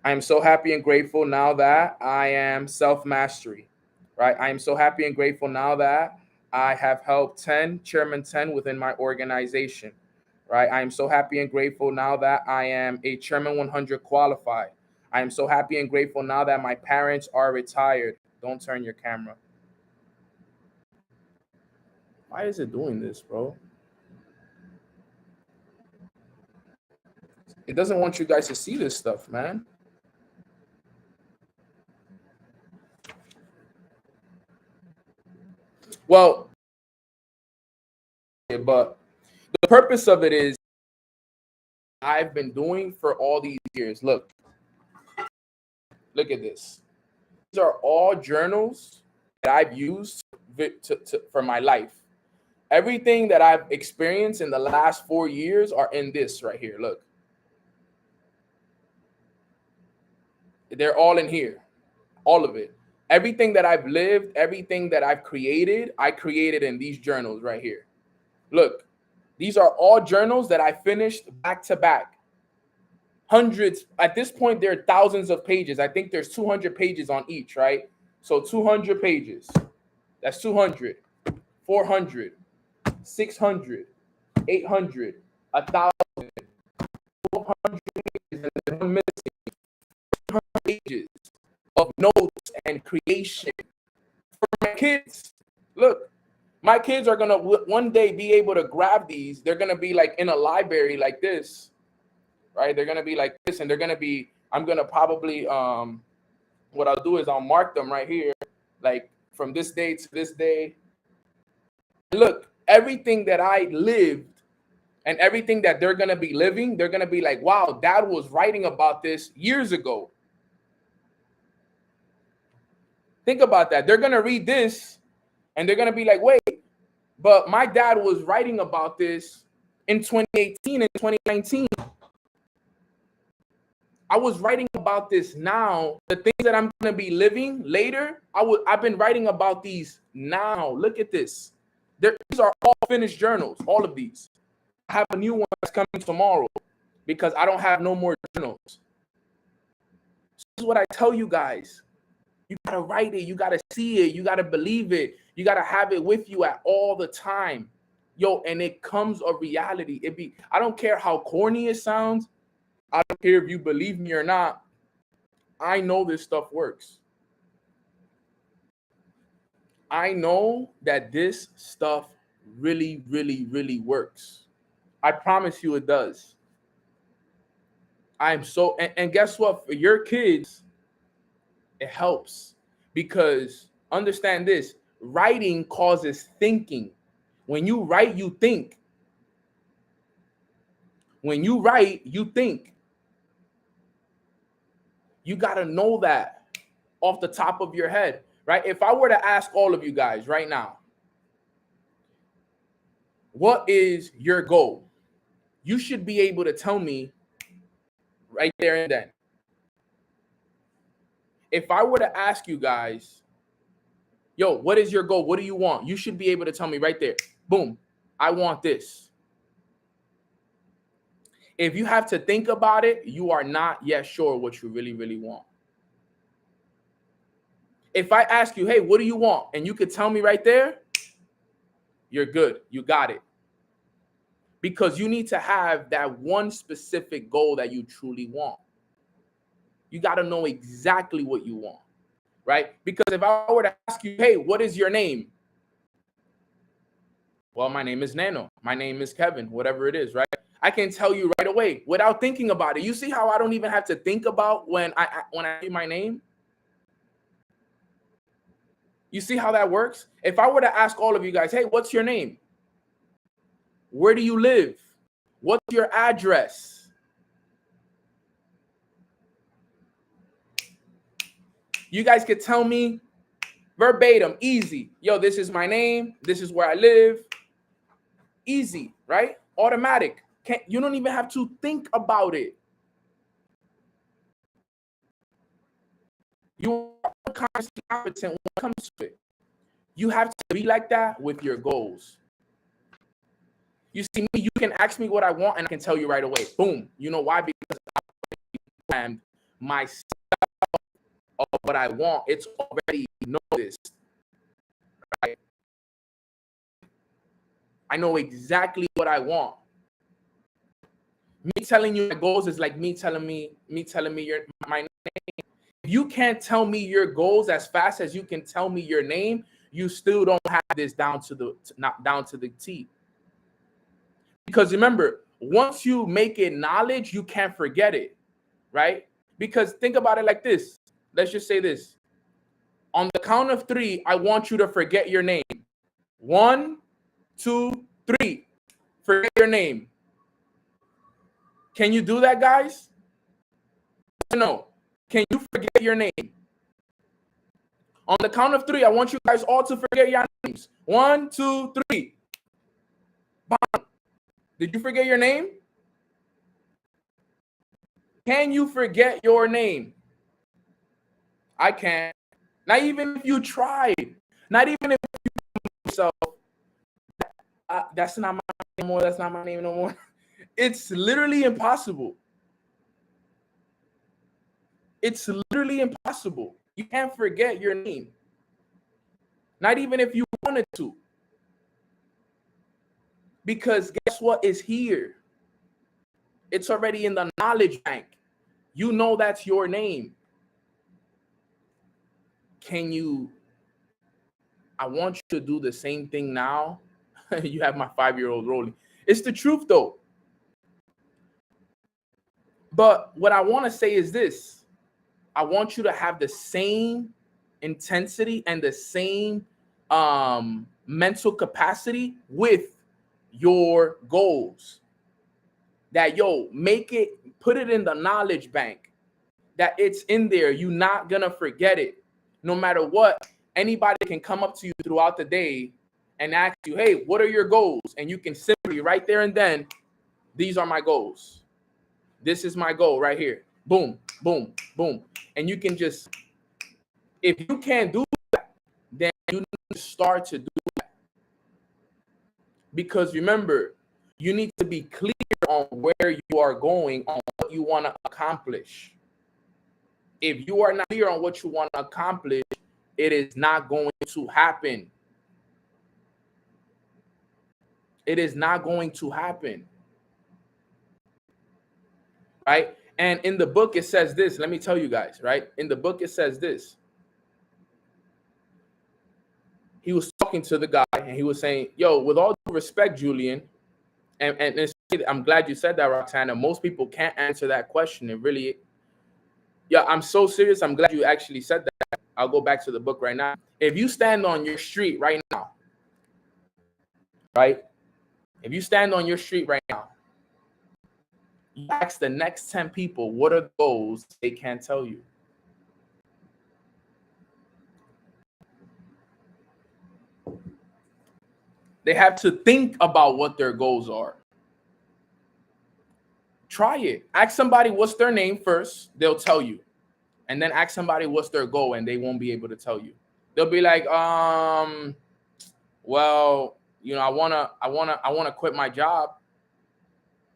I am so happy and grateful now that I am self mastery. Right. I am so happy and grateful now that I have helped 10, chairman 10 within my organization. Right. I am so happy and grateful now that I am a chairman 100 qualified. I am so happy and grateful now that my parents are retired. Don't turn your camera. Why is it doing this, bro? It doesn't want you guys to see this stuff, man. Well, but the purpose of it is I've been doing for all these years. Look at this. These are all journals that I've used for my life. Everything that I've experienced in the last 4 years are in this right here. Look, they're all in here, all of it. Everything that I've lived, everything that I've created, I created in these journals right here. Look, these are all journals that I finished back to back. Hundreds. At this point, there are thousands of pages. I think there's 200 pages on each, right? So 200 pages. That's 200, 400, 600, 800, 1,000, 1,200 pages, and one missing 100 pages of notes and creation for my kids. Look, my kids are gonna one day be able to grab these. They're gonna be like in a library like this, right? They're gonna be like this, and they're gonna be. I'm gonna probably what I'll do is I'll mark them right here, like from this day to this day. Look, everything that I lived and everything that they're gonna be living, they're gonna be like, wow, dad was writing about this years ago. Think about that. They're gonna read this and they're gonna be like, wait, but my dad was writing about this in 2018 and 2019. I was writing about this now. The things that I'm gonna be living later, I've been writing about these now. Look at this. These are all finished journals, all of these. I have a new one that's coming tomorrow because I don't have no more journals. This is what I tell you guys. You gotta write it, you gotta see it, you gotta believe it, you gotta have it with you at all the time. Yo, and it comes a reality. I don't care how corny it sounds. I don't care if you believe me or not. I know this stuff works. I know that this stuff really, really, really works. I promise you it does. I'm so, and guess what? For your kids, it helps because understand this, writing causes thinking. When you write, you think. When you write, you think. You got to know that off the top of your head, right? If I were to ask all of you guys right now, what is your goal? You should be able to tell me right there and then. If I were to ask you guys, yo, what is your goal? What do you want? You should be able to tell me right there. Boom, I want this. If you have to think about it, you are not yet sure what you really, really want. If I ask you, hey, what do you want? And you could tell me right there, you're good. You got it. Because you need to have that one specific goal that you truly want. You got to know exactly what you want, right? Because if I were to ask you, hey, what is your name? Well, my name is Nano. My name is Kevin, whatever it is, right? I can tell you right away without thinking about it. You see how I don't even have to think about when I say my name? You see how that works? If I were to ask all of you guys, hey, what's your name? Where do you live? What's your address? You guys could tell me verbatim, easy. Yo, this is my name. This is where I live. Easy, right? Automatic. You don't even have to think about it. You are unconsciously competent when it comes to it. You have to be like that with your goals. You see me, you can ask me what I want and I can tell you right away. Boom. You know why? Because I am myself of what I want. It's already noticed. Right? I know exactly what I want. Me telling you my goals is like me telling me my name. If you can't tell me your goals as fast as you can tell me your name, you still don't have this down to the T. Because remember, once you make it knowledge, you can't forget it, right? Because think about it like this. Let's just say this. On the count of 3, I want you to forget your name. 1, 2, 3. Forget your name. Can you do that, guys? No. Can you forget your name? On the count of 3, I want you guys all to forget your names. 1, 2, 3. Bam. Did you forget your name? Can you forget your name? I can't. Not even if you tried. Not even if you yourself. That's not my name anymore. That's not my name no more. It's literally impossible. It's literally impossible. You can't forget your name. Not even if you wanted to. Because guess what is here? It's already in the knowledge bank. You know that's your name. I want you to do the same thing now. You have my 5-year-old rolling. It's the truth though. But what I want to say is this. I want you to have the same intensity and the same mental capacity with your goals. That put it in the knowledge bank. That it's in there. You're not gonna forget it. No matter what, anybody can come up to you throughout the day and ask you, hey, what are your goals? And you can simply right there and then, these are my goals. This is my goal right here. Boom, boom, boom. And you can just, if you can't do that, then you need to start to do that. Because remember, you need to be clear on where you are going, on what you want to accomplish. If you are not clear on what you want to accomplish, it is not going to happen. It is not going to happen. Right? And in the book, it says this. Let me tell you guys, right? In the book, it says this. He was talking to the guy and he was saying, yo, with all due respect, Julian, and I'm glad you said that, Roxana. Most people can't answer that question. And really, yeah, I'm so serious. I'm glad you actually said that. I'll go back to the book right now. If you stand on your street right now, right? If you stand on your street right now, you ask the next 10 people, what are the goals? They can't tell you. They have to think about what their goals are. Try it. Ask somebody what's their name first. They'll tell you. And then ask somebody what's their goal and they won't be able to tell you. They'll be like, well, you know, I wanna quit my job.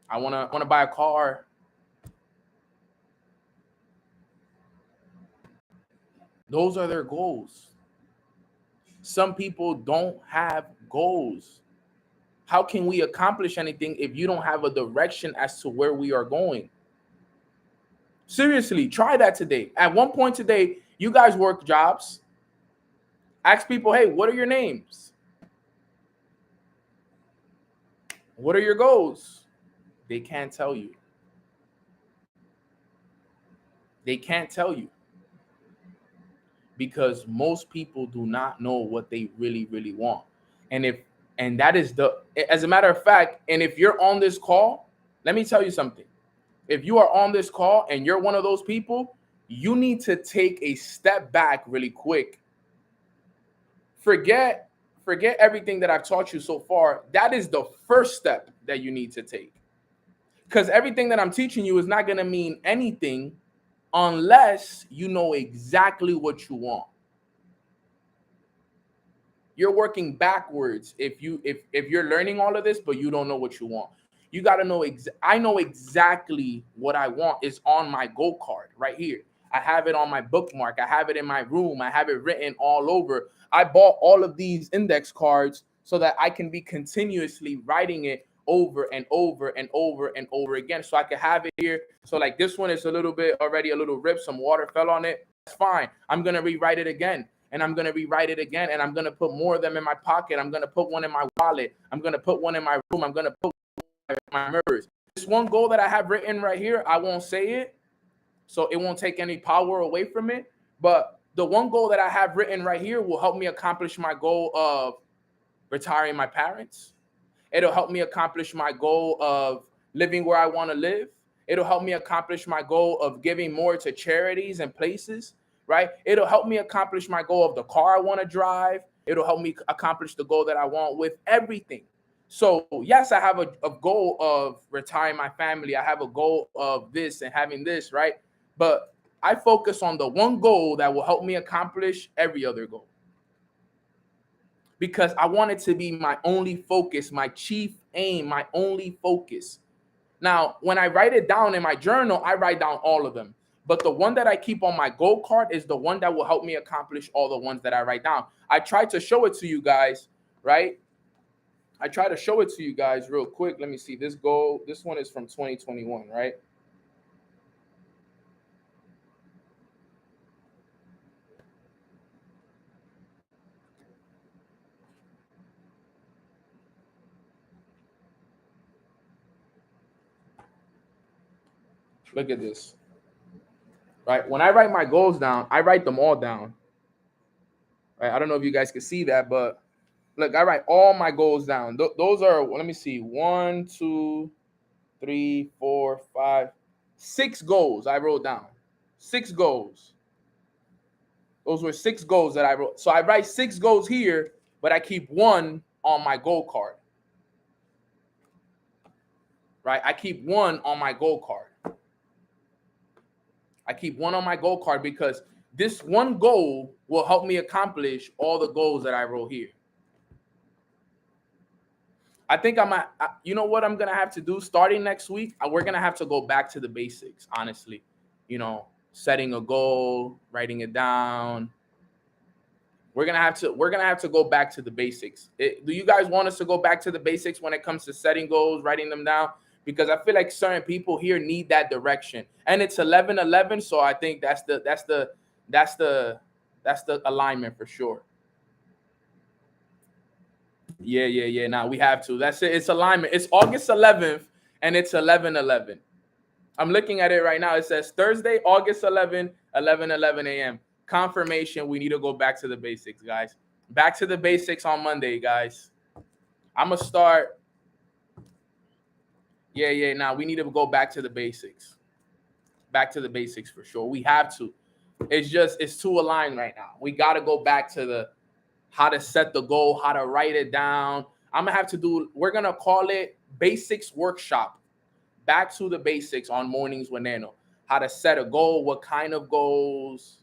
I wanna buy a car. Those are their goals. Some people don't have goals. How can we accomplish anything if you don't have a direction as to where we are going? Seriously, try that today. At one point today, you guys work jobs. Ask people, hey, what are your names? What are your goals? They can't tell you. They can't tell you. Because most people do not know what they really, really want. And that is as a matter of fact, and if you're on this call, let me tell you something. If you are on this call and you're one of those people, you need to take a step back really quick. Forget everything that I've taught you so far. That is the first step that you need to take. Because everything that I'm teaching you is not going to mean anything unless you know exactly what you want. You're working backwards if you're learning all of this, but you don't know what you want. You got to know. I know exactly what I want is on my goal card right here. I have it on my bookmark. I have it in my room. I have it written all over. I bought all of these index cards so that I can be continuously writing it over and over and over and over again. So I can have it here. So like this one is a little bit already a little ripped. Some water fell on it. That's fine. I'm going to rewrite it again. And I'm going to rewrite it again. And I'm going to put more of them in my pocket. I'm going to put one in my wallet. I'm going to put one in my room. I'm going to put one in my mirrors. This one goal that I have written right here, I won't say it, so it won't take any power away from it. But the one goal that I have written right here will help me accomplish my goal of retiring my parents. It'll help me accomplish my goal of living where I want to live. It'll help me accomplish my goal of giving more to charities and places, right? It'll help me accomplish my goal of the car I want to drive. It'll help me accomplish the goal that I want with everything. So yes, I have a goal of retiring my family. I have a goal of this and having this, right? But I focus on the one goal that will help me accomplish every other goal, because I want it to be my only focus, my chief aim, my only focus. Now, when I write it down in my journal, I write down all of them. But the one that I keep on my goal card is the one that will help me accomplish all the ones that I write down. I tried to show it to you guys, right? I try to show it to you guys real quick. Let me see this goal. This one is from 2021, right? Look at this, right? When I write my goals down, I write them all down, right? I don't know if you guys can see that, but look, I write all my goals down. Those are, let me see, 1, 2, 3, 4, 5, 6 goals I wrote down. 6 goals. Those were 6 goals that I wrote. So I write 6 goals here, but I keep one on my goal card. Right? I keep one on my goal card. I keep one on my goal card because this one goal will help me accomplish all the goals that I wrote here. I think you know what I'm going to have to do starting next week? We're going to have to go back to the basics, honestly. You know, setting a goal, writing it down. We're going to have to go back to the basics. Do you guys want us to go back to the basics when it comes to setting goals, writing them down? Because I feel like certain people here need that direction. And it's 11-11, so I think that's the alignment for sure. Yeah. Now we have to. That's it. It's alignment. It's August 11th and it's 11-11. I'm looking at it right now. It says Thursday, August 11, 11 a.m. Confirmation. We need to go back to the basics, guys. Back to the basics on Monday, guys. I'm going to start. Yeah. Now we need to go back to the basics. Back to the basics for sure. We have to. It's too aligned right now. We got to go back to how to set the goal, how to write it down. We're going to call it Basics Workshop. Back to the basics on Mornings with Nano. How to set a goal, what kind of goals.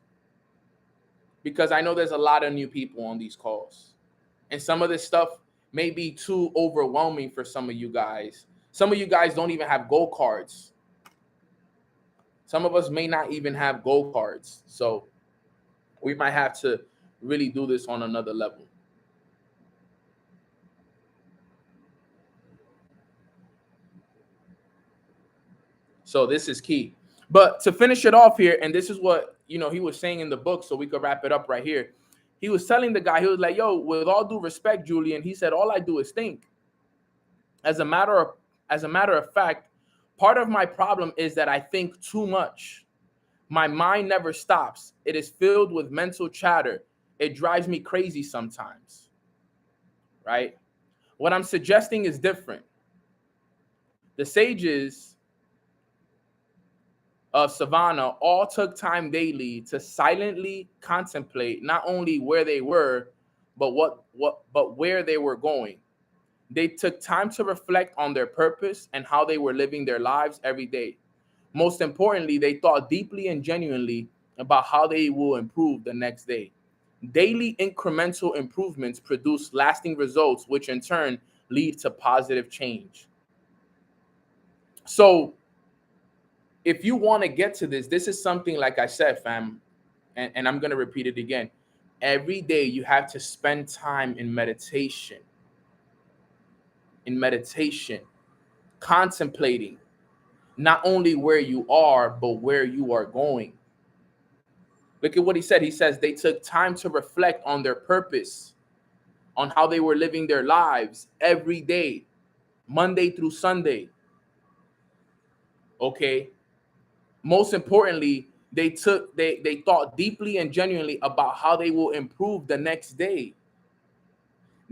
Because I know there's a lot of new people on these calls. And some of this stuff may be too overwhelming for some of you guys. Some of you guys don't even have goal cards. Some of us may not even have goal cards. So we might have to really do this on another level. So this is key. But to finish it off here, and this is what he was saying in the book, so we could wrap it up right here. He was telling the guy, he was like, yo, with all due respect, Julian, he said, all I do is think. As a matter of fact, part of my problem is that I think too much. My mind never stops. It is filled with mental chatter. It drives me crazy sometimes. Right? What I'm suggesting is different. The sages of Savannah all took time daily to silently contemplate not only where they were, but where they were going. They took time to reflect on their purpose and how they were living their lives every day. Most importantly, they thought deeply and genuinely about how they will improve the next day. Daily incremental improvements produce lasting results, which in turn lead to positive change. So, if you want to get to this is something, like I said, fam, and I'm going to repeat it again. Every day you have to spend time in meditation, contemplating not only where you are, but where you are going. Look at what he said. He says they took time to reflect on their purpose, on how they were living their lives every day, Monday through Sunday. Okay. Most importantly, they thought deeply and genuinely about how they will improve the next day.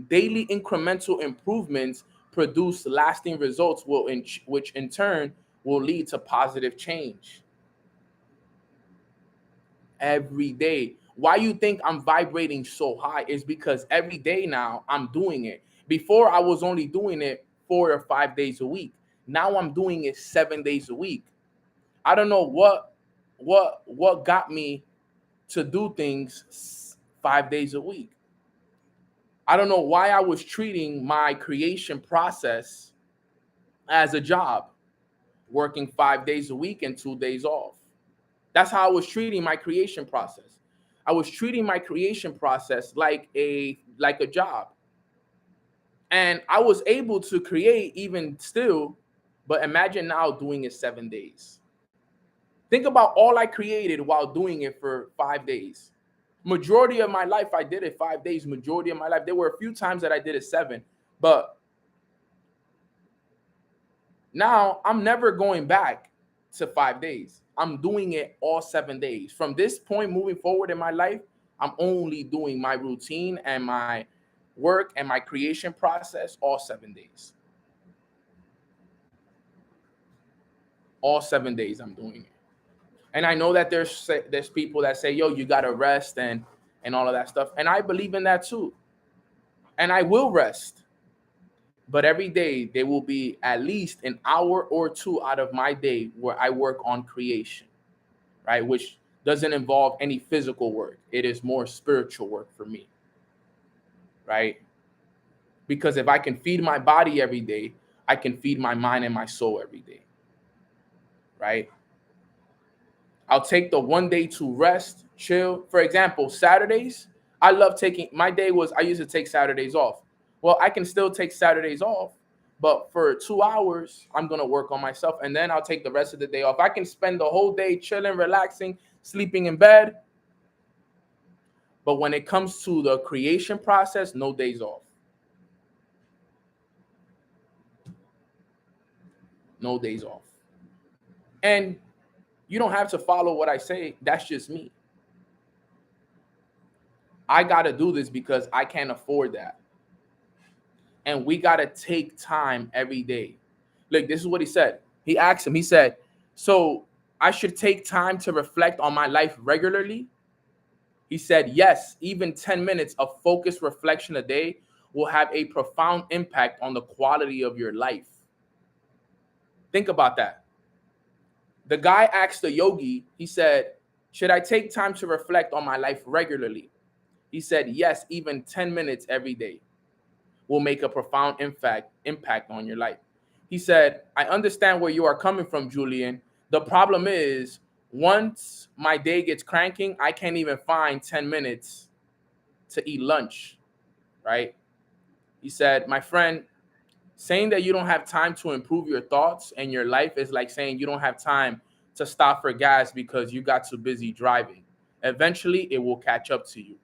Daily incremental improvements produce lasting results, which in turn will lead to positive change. Every day. Why you think I'm vibrating so high is because every day now I'm doing it. Before I was only doing it 4 or 5 days a week. Now I'm doing it 7 days a week. I don't know what got me to do things 5 days a week. I don't know why I was treating my creation process as a job, working 5 days a week and 2 days off. That's how I was treating my creation process. I was treating my creation process like a job. And I was able to create even still, but imagine now doing it 7 days. Think about all I created while doing it for 5 days. Majority of my life, I did it 5 days. Majority of my life, there were a few times that I did it 7, but now I'm never going back to 5 days. I'm doing it all 7 days. From this point moving forward in my life, I'm only doing my routine and my work and my creation process all 7 days. All 7 days I'm doing it. And I know that there's people that say, yo, you gotta rest and all of that stuff. And I believe in that too. And I will rest. But every day there will be at least an hour or two out of my day where I work on creation, right? Which doesn't involve any physical work. It is more spiritual work for me, right? Because if I can feed my body every day, I can feed my mind and my soul every day, right? I'll take the one day to rest, chill. For example, Saturdays, I love taking I used to take Saturdays off. Well, I can still take Saturdays off, but for 2 hours, I'm going to work on myself. And then I'll take the rest of the day off. I can spend the whole day chilling, relaxing, sleeping in bed. But when it comes to the creation process, no days off. No days off. And you don't have to follow what I say. That's just me. I got to do this because I can't afford that. And we got to take time every day. Look, this is what he said. He asked him, he said, so I should take time to reflect on my life regularly? He said, yes, even 10 minutes of focused reflection a day will have a profound impact on the quality of your life. Think about that. The guy asked the yogi, he said, should I take time to reflect on my life regularly? He said, yes, even 10 minutes every day will make a profound impact on your life. He said, I understand where you are coming from, Julian. The problem is, once my day gets cranking, I can't even find 10 minutes to eat lunch, right? He said, my friend, saying that you don't have time to improve your thoughts and your life is like saying you don't have time to stop for gas because you got too busy driving. Eventually, it will catch up to you.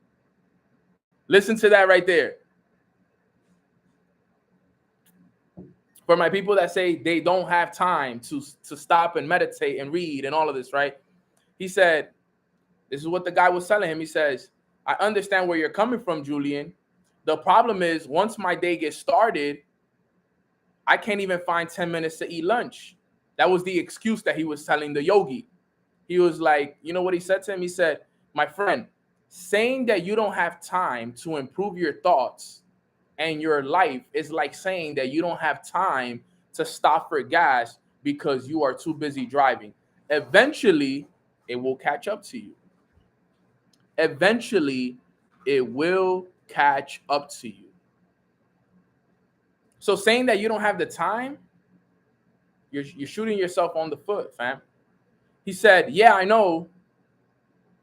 Listen to that right there. For my people that say they don't have time to stop and meditate and read and all of this, right? He said, this is what the guy was telling him. He says, I understand where you're coming from, Julian. The problem is once my day gets started, I can't even find 10 minutes to eat lunch. That was the excuse that he was telling the yogi. He was like, you know what he said to him? He said, my friend, saying that you don't have time to improve your thoughts and your life is like saying that you don't have time to stop for gas because you are too busy driving. Eventually, it will catch up to you. Eventually, it will catch up to you. So saying that you don't have the time, you're shooting yourself on the foot, fam. He said, yeah, I know.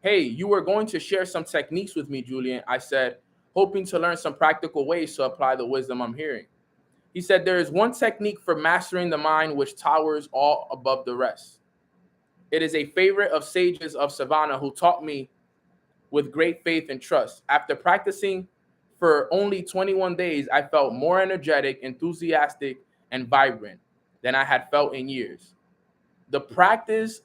Hey, you were going to share some techniques with me, Julian. I said, hoping to learn some practical ways to apply the wisdom I'm hearing. He said, there is one technique for mastering the mind which towers all above the rest. It is a favorite of sages of Savannah who taught me with great faith and trust. After practicing for only 21 days, I felt more energetic, enthusiastic, and vibrant than I had felt in years. The practice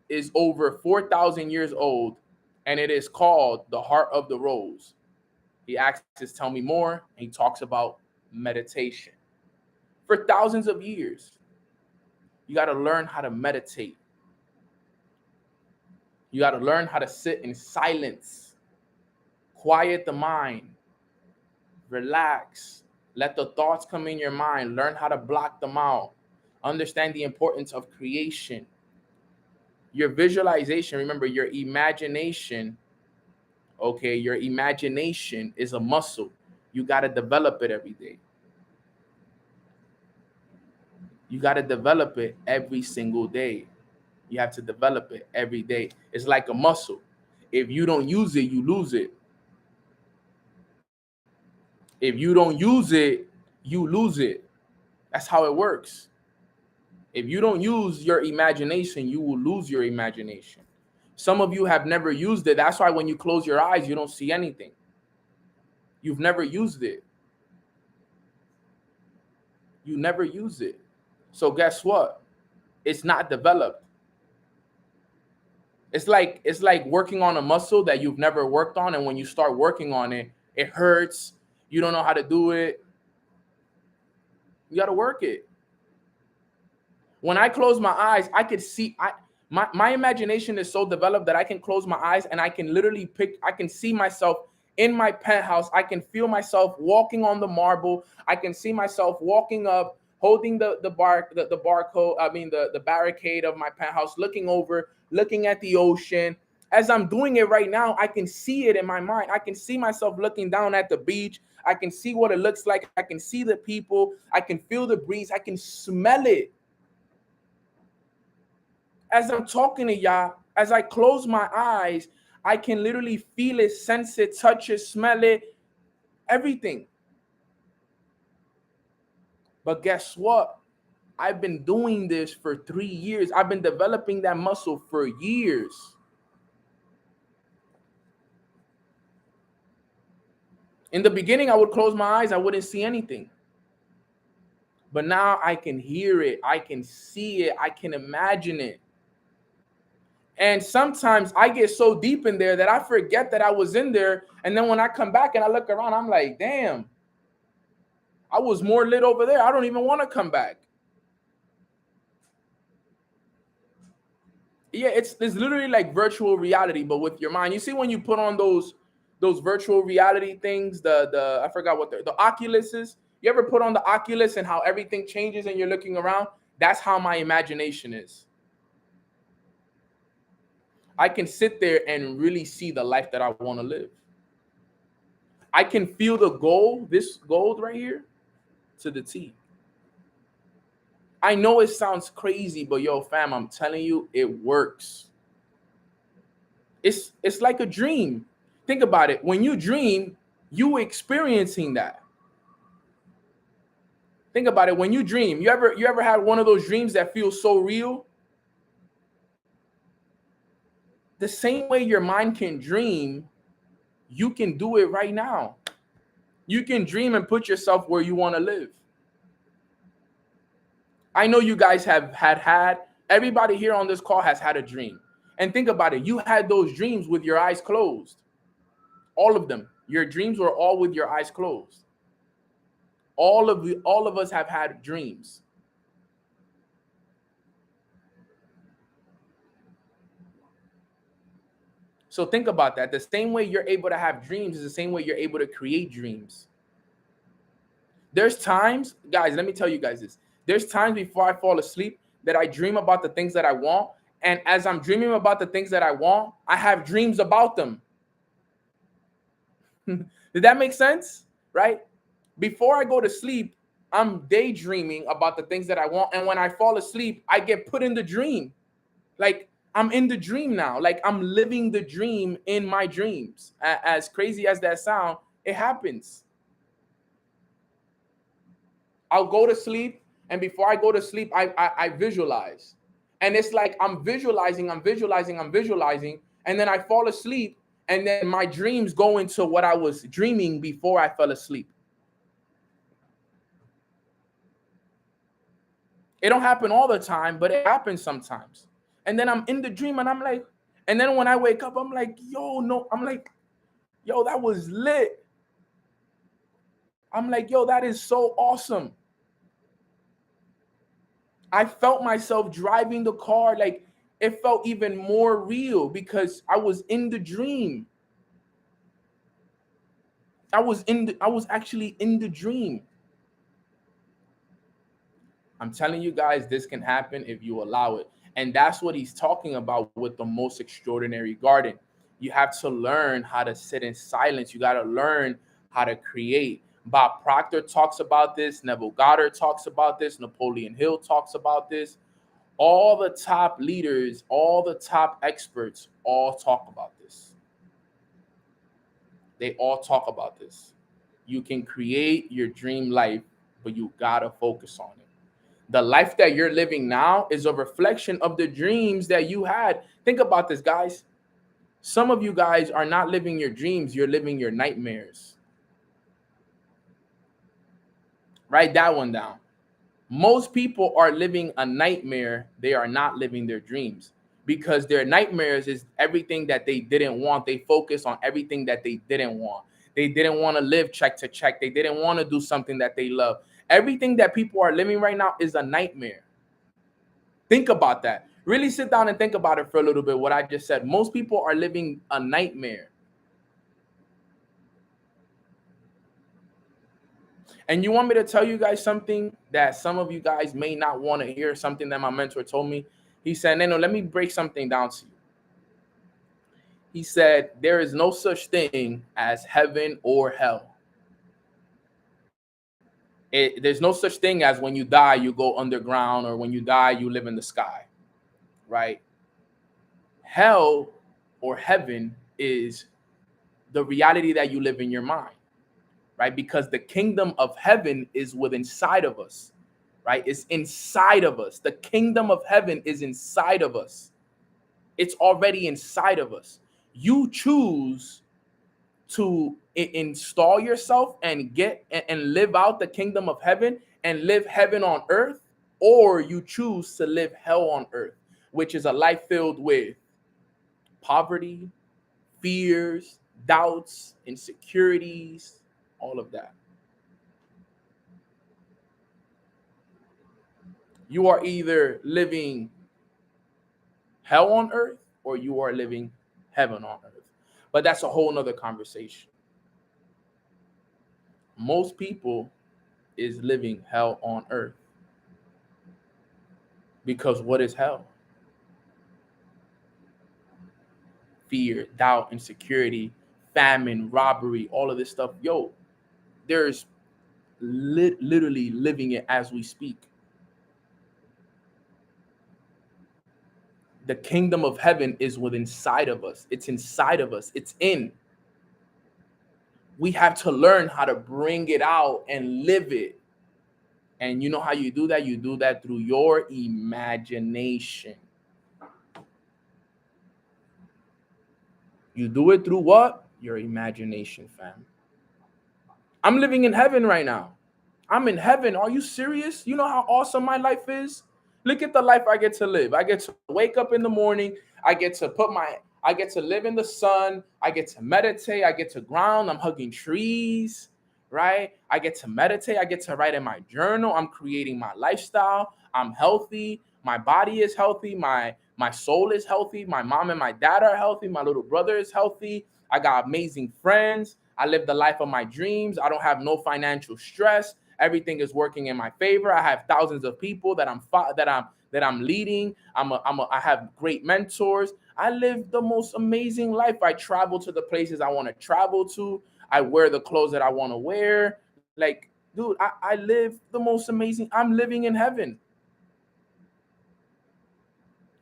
is over 4,000 years old, and it is called the heart of the rose. He asks, tell me more, and he talks about meditation. For thousands of years, you got to learn how to meditate. You got to learn how to sit in silence, quiet the mind, relax, let the thoughts come in your mind, learn how to block them out, understand the importance of creation. Your visualization, remember your imagination, okay, your imagination is a muscle. You got to develop it every day. You got to develop it every single day. You have to develop it every day. It's like a muscle. If you don't use it, you lose it. If you don't use it, you lose it. That's how it works. If you don't use your imagination, you will lose your imagination. Some of you have never used it. That's why when you close your eyes, you don't see anything. You've never used it. You never use it. So guess what? It's not developed. It's like working on a muscle that you've never worked on, and when you start working on it, it hurts. You don't know how to do it. You got to work it. When I close my eyes, I could see. My imagination is so developed that I can close my eyes and I can literally I can see myself in my penthouse. I can feel myself walking on the marble. I can see myself walking up, holding the barcode, the barricade of my penthouse, looking over, looking at the ocean. As I'm doing it right now, I can see it in my mind. I can see myself looking down at the beach. I can see what it looks like. I can see the people. I can feel the breeze. I can smell it. As I'm talking to y'all, as I close my eyes, I can literally feel it, sense it, touch it, smell it, everything. But guess what? I've been doing this for 3 years. I've been developing that muscle for years. In the beginning, I would close my eyes. I wouldn't see anything. But now I can hear it. I can see it. I can imagine it. And sometimes I get so deep in there that I forget that I was in there. And then when I come back and I look around, I'm like, damn, I was more lit over there. I don't even want to come back. Yeah, it's literally like virtual reality, but with your mind. You see when you put on those virtual reality things, the I forgot what the Oculuses. You ever put on the Oculus and how everything changes and you're looking around? That's how my imagination is. I can sit there and really see the life that I want to live. I can feel the gold, this gold right here, to the T. I know it sounds crazy, but yo, fam, I'm telling you, it works. It's like a dream. Think about it. When you dream, you experiencing that. Think about it. When you dream, you ever had one of those dreams that feels so real? The same way your mind can dream, you can do it right now. You can dream and put yourself where you want to live. I know you guys have had everybody here on this call has had a dream. And think about it. You had those dreams with your eyes closed. All of them. Your dreams were all with your eyes closed. All of us have had dreams. So think about that. The same way you're able to have dreams is the same way you're able to create dreams. There's times, guys, let me tell you guys this. There's times before I fall asleep that I dream about the things that I want, And as I'm dreaming about the things that I want, I have dreams about them. Did that make sense? Right? Before I go to sleep, I'm daydreaming about the things that I want. And when I fall asleep, I get put in the dream. Like I'm in the dream now. Like I'm living the dream in my dreams. As crazy as that sound, it happens. I'll go to sleep, and before I go to sleep, I visualize. And it's like I'm visualizing, and then I fall asleep, and then my dreams go into what I was dreaming before I fell asleep. It don't happen all the time, but it happens sometimes. And then I'm in the dream and I'm like, and then when I wake up, I'm like, yo, no, I'm like, yo, that was lit. I'm like, yo, that is so awesome. I felt myself driving the car. Like it felt even more real because I was in the dream. I was actually in the dream. I'm telling you guys, this can happen if you allow it. And that's what he's talking about with the most extraordinary garden. You have to learn how to sit in silence. You got to learn how to create. Bob Proctor talks about this. Neville Goddard talks about this. Napoleon Hill talks about this. All the top leaders, all the top experts all talk about this. They all talk about this. You can create your dream life, but you got to focus on it. The life that you're living now is a reflection of the dreams that you had. Think about this, guys. Some of you guys are not living your dreams, you're living your nightmares. Write that one down. Most people are living a nightmare. They are not living their dreams because their nightmares is everything that they didn't want. They focus on everything that they didn't want. They didn't want to live check to check. They didn't want to do something that they love. Everything that people are living right now is a nightmare. Think about that. Really sit down and think about it for a little bit, what I just said. Most people are living a nightmare. And you want me to tell you guys something that some of you guys may not want to hear, something that my mentor told me? He said, Neno, let me break something down to you. He said, there is no such thing as heaven or hell. There's no such thing as when you die, you go underground, or when you die, you live in the sky, right? Hell or heaven is the reality that you live in your mind, right? Because the kingdom of heaven is within inside of us, right? It's inside of us. The kingdom of heaven is inside of us. It's already inside of us. You choose to install yourself and get and live out the kingdom of heaven and live heaven on earth, or you choose to live hell on earth, which is a life filled with poverty, fears, doubts, insecurities, all of that. You are either living hell on earth or you are living heaven on earth. But that's a whole nother conversation. Most people is living hell on earth. Because what is hell? Fear, doubt, insecurity, famine, robbery, all of this stuff. Yo, there's literally living it as we speak. The kingdom of heaven is within inside of us. It's inside of us. It's in. We have to learn how to bring it out and live it. And you know how you do that? You do that through your imagination. You do it through what? Your imagination, fam. I'm living in heaven right now. I'm in heaven. Are you serious? You know how awesome my life is? Look at the life I get to live. I get to wake up in the morning. I get to live in the sun. I get to meditate. I get to ground. I'm hugging trees, right? I get to meditate. I get to write in my journal. I'm creating my lifestyle. I'm healthy. My body is healthy. My soul is healthy. My mom and my dad are healthy. My little brother is healthy. I got amazing friends. I live the life of my dreams. I don't have no financial stress. Everything is working in my favor. I have thousands of people that I'm leading. I have great mentors. I live the most amazing life. I travel to the places I want to travel to. I wear the clothes that I want to wear. Like, dude, I live the most amazing. I'm living in heaven.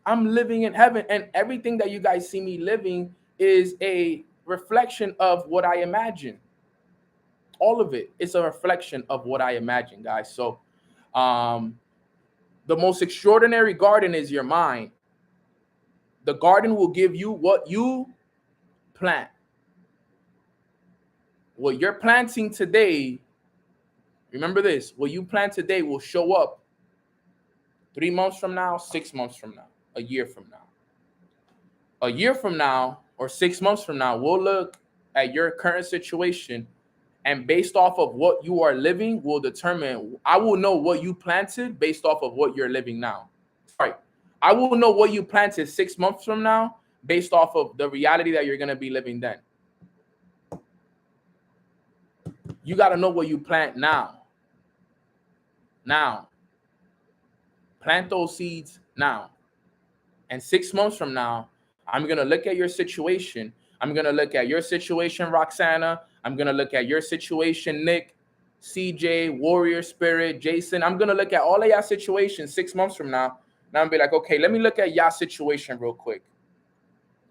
I'm living in heaven, and everything that you guys see me living is a reflection of what I imagine. All of it is a reflection of what I imagine, guys. So, um, the most extraordinary garden is your mind. The garden will give you what you plant. What you're planting today, remember this, what you plant today will show up 3 months from now, 6 months from now, a year from now. A year from now or 6 months from now, we'll look at your current situation, and based off of what you are living will determine, I will know what you planted based off of what you're living now. Sorry. I will know what you planted 6 months from now based off of the reality that you're going to be living then. You got to know what you plant now. Now. Plant those seeds now. And 6 months from now, I'm going to look at your situation. I'm going to look at your situation, Roxana. I'm going to look at your situation, Nick, CJ, Warrior Spirit, Jason. I'm going to look at all of y'all situations 6 months from now. Now I'm going to be like, okay, let me look at y'all situation real quick.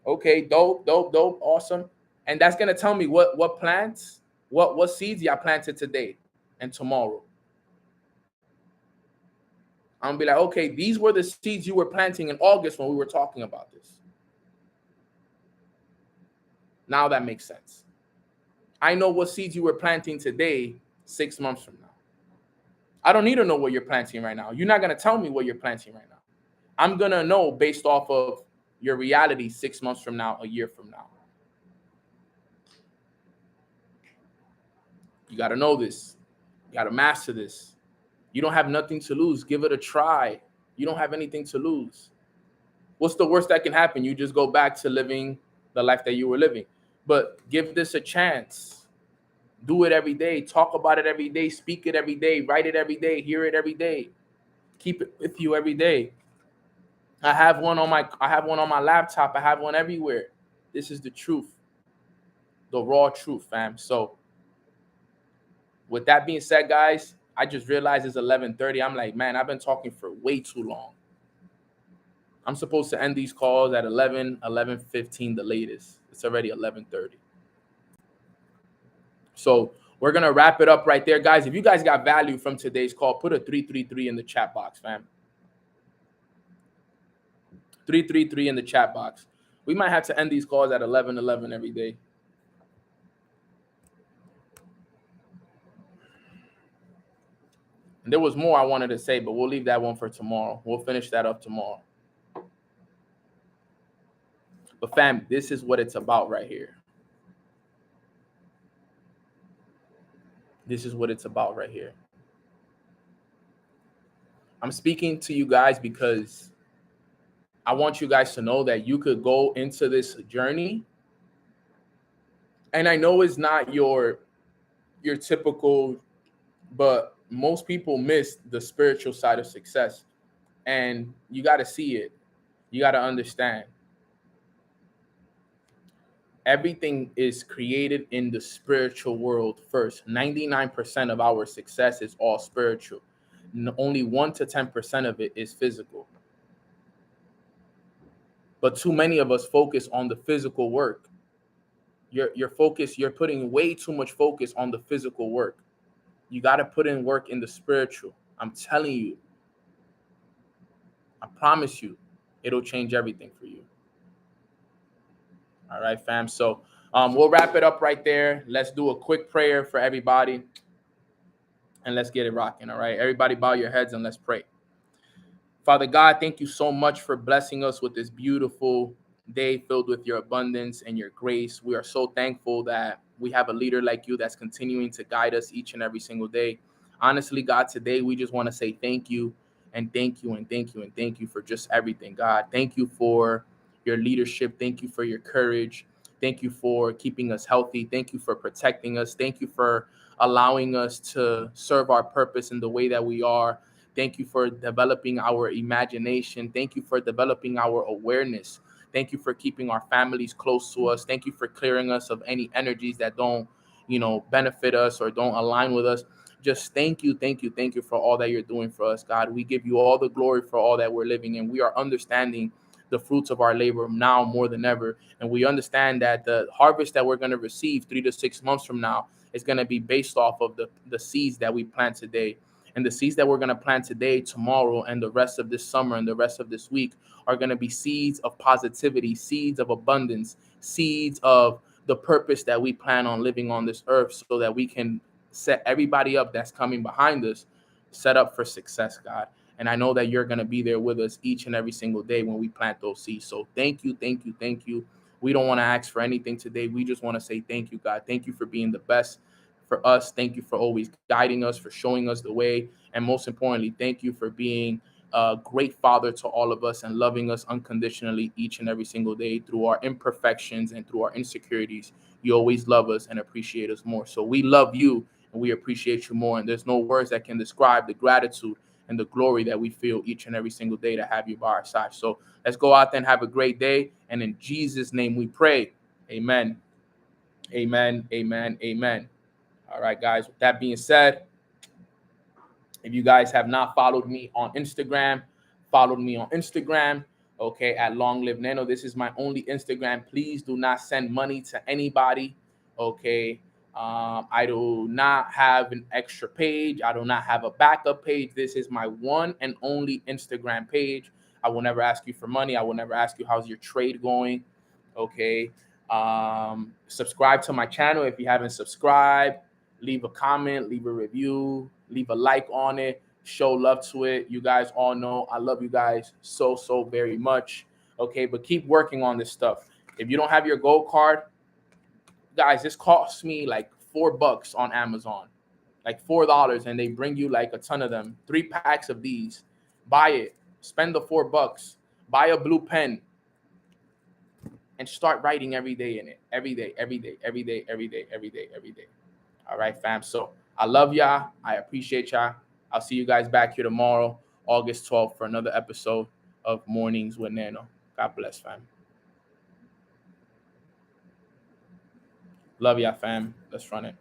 Okay, dope, awesome. And that's going to tell me what plants, what seeds y'all planted today and tomorrow. I'm going to be like, okay, these were the seeds you were planting in August when we were talking about this. Now that makes sense. I know what seeds you were planting today, 6 months from now. I don't need to know what you're planting right now. You're not going to tell me what you're planting right now. I'm going to know based off of your reality 6 months from now, a year from now. You got to know this. You got to master this. You don't have nothing to lose. Give it a try. You don't have anything to lose. What's the worst that can happen? You just go back to living the life that you were living. But give this a chance. Do it every day. Talk about it every day. Speak it every day. Write it every day. Hear it every day. Keep it with you every day. I have one on my laptop. I have one everywhere. This is the truth. The raw truth, fam. So with that being said, guys, I just realized it's 11:30. I'm like, man, I've been talking for way too long. I'm supposed to end these calls at 11:15 the latest. It's already 11:30. So we're going to wrap it up right there. Guys, if you guys got value from today's call, put a 333 in the chat box, fam. 333 in the chat box. We might have to end these calls at 11:11 every day. And there was more I wanted to say, but we'll leave that one for tomorrow. We'll finish that up tomorrow. But fam, this is what it's about right here. This is what it's about right here. I'm speaking to you guys because I want you guys to know that you could go into this journey. And I know it's not your typical, but most people miss the spiritual side of success. And you got to see it. You got to understand. Everything is created in the spiritual world first. 99% of our success is all spiritual. Only 1 to 10% of it is physical. But too many of us focus on the physical work. You're putting way too much focus on the physical work. You got to put in work in the spiritual. I'm telling you. I promise you, it'll change everything for you. All right, fam. So we'll wrap it up right there. Let's do a quick prayer for everybody. And let's get it rocking. All right. Everybody bow your heads and let's pray. Father God, thank you so much for blessing us with this beautiful day filled with your abundance and your grace. We are so thankful that we have a leader like you that's continuing to guide us each and every single day. Honestly, God, today we just want to say thank you and thank you and thank you and thank you for just everything, God. Thank you for your leadership. Thank you for your courage. Thank you for keeping us healthy. Thank you for protecting us. Thank you for allowing us to serve our purpose in the way that we are. Thank you for developing our imagination. Thank you for developing our awareness. Thank you for keeping our families close to us. Thank you for clearing us of any energies that don't, benefit us or don't align with us. Just thank you, thank you, thank you for all that you're doing for us, God. We give you all the glory for all that we're living in. We are understanding the fruits of our labor now more than ever. And we understand that the harvest that we're going to receive 3 to 6 months from now is going to be based off of the seeds that we plant today. And the seeds that we're going to plant today, tomorrow, and the rest of this summer and the rest of this week are going to be seeds of positivity, seeds of abundance, seeds of the purpose that we plan on living on this earth, so that we can set everybody up that's coming behind us, set up for success, God. And I know that you're going to be there with us each and every single day when we plant those seeds. So thank you, thank you, thank you. We don't want to ask for anything today. We just want to say thank you, God. Thank you for being the best for us. Thank you for always guiding us, for showing us the way. And most importantly, thank you for being a great father to all of us and loving us unconditionally each and every single day through our imperfections and through our insecurities. You always love us and appreciate us more. So we love you and we appreciate you more. And there's no words that can describe the gratitude and the glory that we feel each and every single day to have you by our side. So let's go out there and have a great day. And in Jesus' name we pray. Amen. Amen. Amen. Amen. All right, guys. With that being said, if you guys have not followed me on Instagram, followed me on Instagram, okay, at Long Live Nano. This is my only Instagram. Please do not send money to anybody, okay? I do not have an extra page. I do not have a backup page. This is my one and only Instagram page. I will never ask you for money. I will never ask you how's your trade going, okay? Subscribe to my channel if you haven't subscribed. Leave a comment, leave a review, leave a like on it, show love to it. You guys all know I love you guys so, so very much. Okay, but keep working on this stuff. If you don't have your gold card, guys, this costs me like $4 on Amazon, like $4, and they bring you like a ton of them, 3 packs of these. Buy it, spend the $4, buy a blue pen, and start writing every day in it. Every day, every day, every day, every day, every day, every day. All right, fam. So I love y'all. I appreciate y'all. I'll see you guys back here tomorrow, August 12th, for another episode of Mornings with Nano. God bless, fam. Love y'all, fam. Let's run it.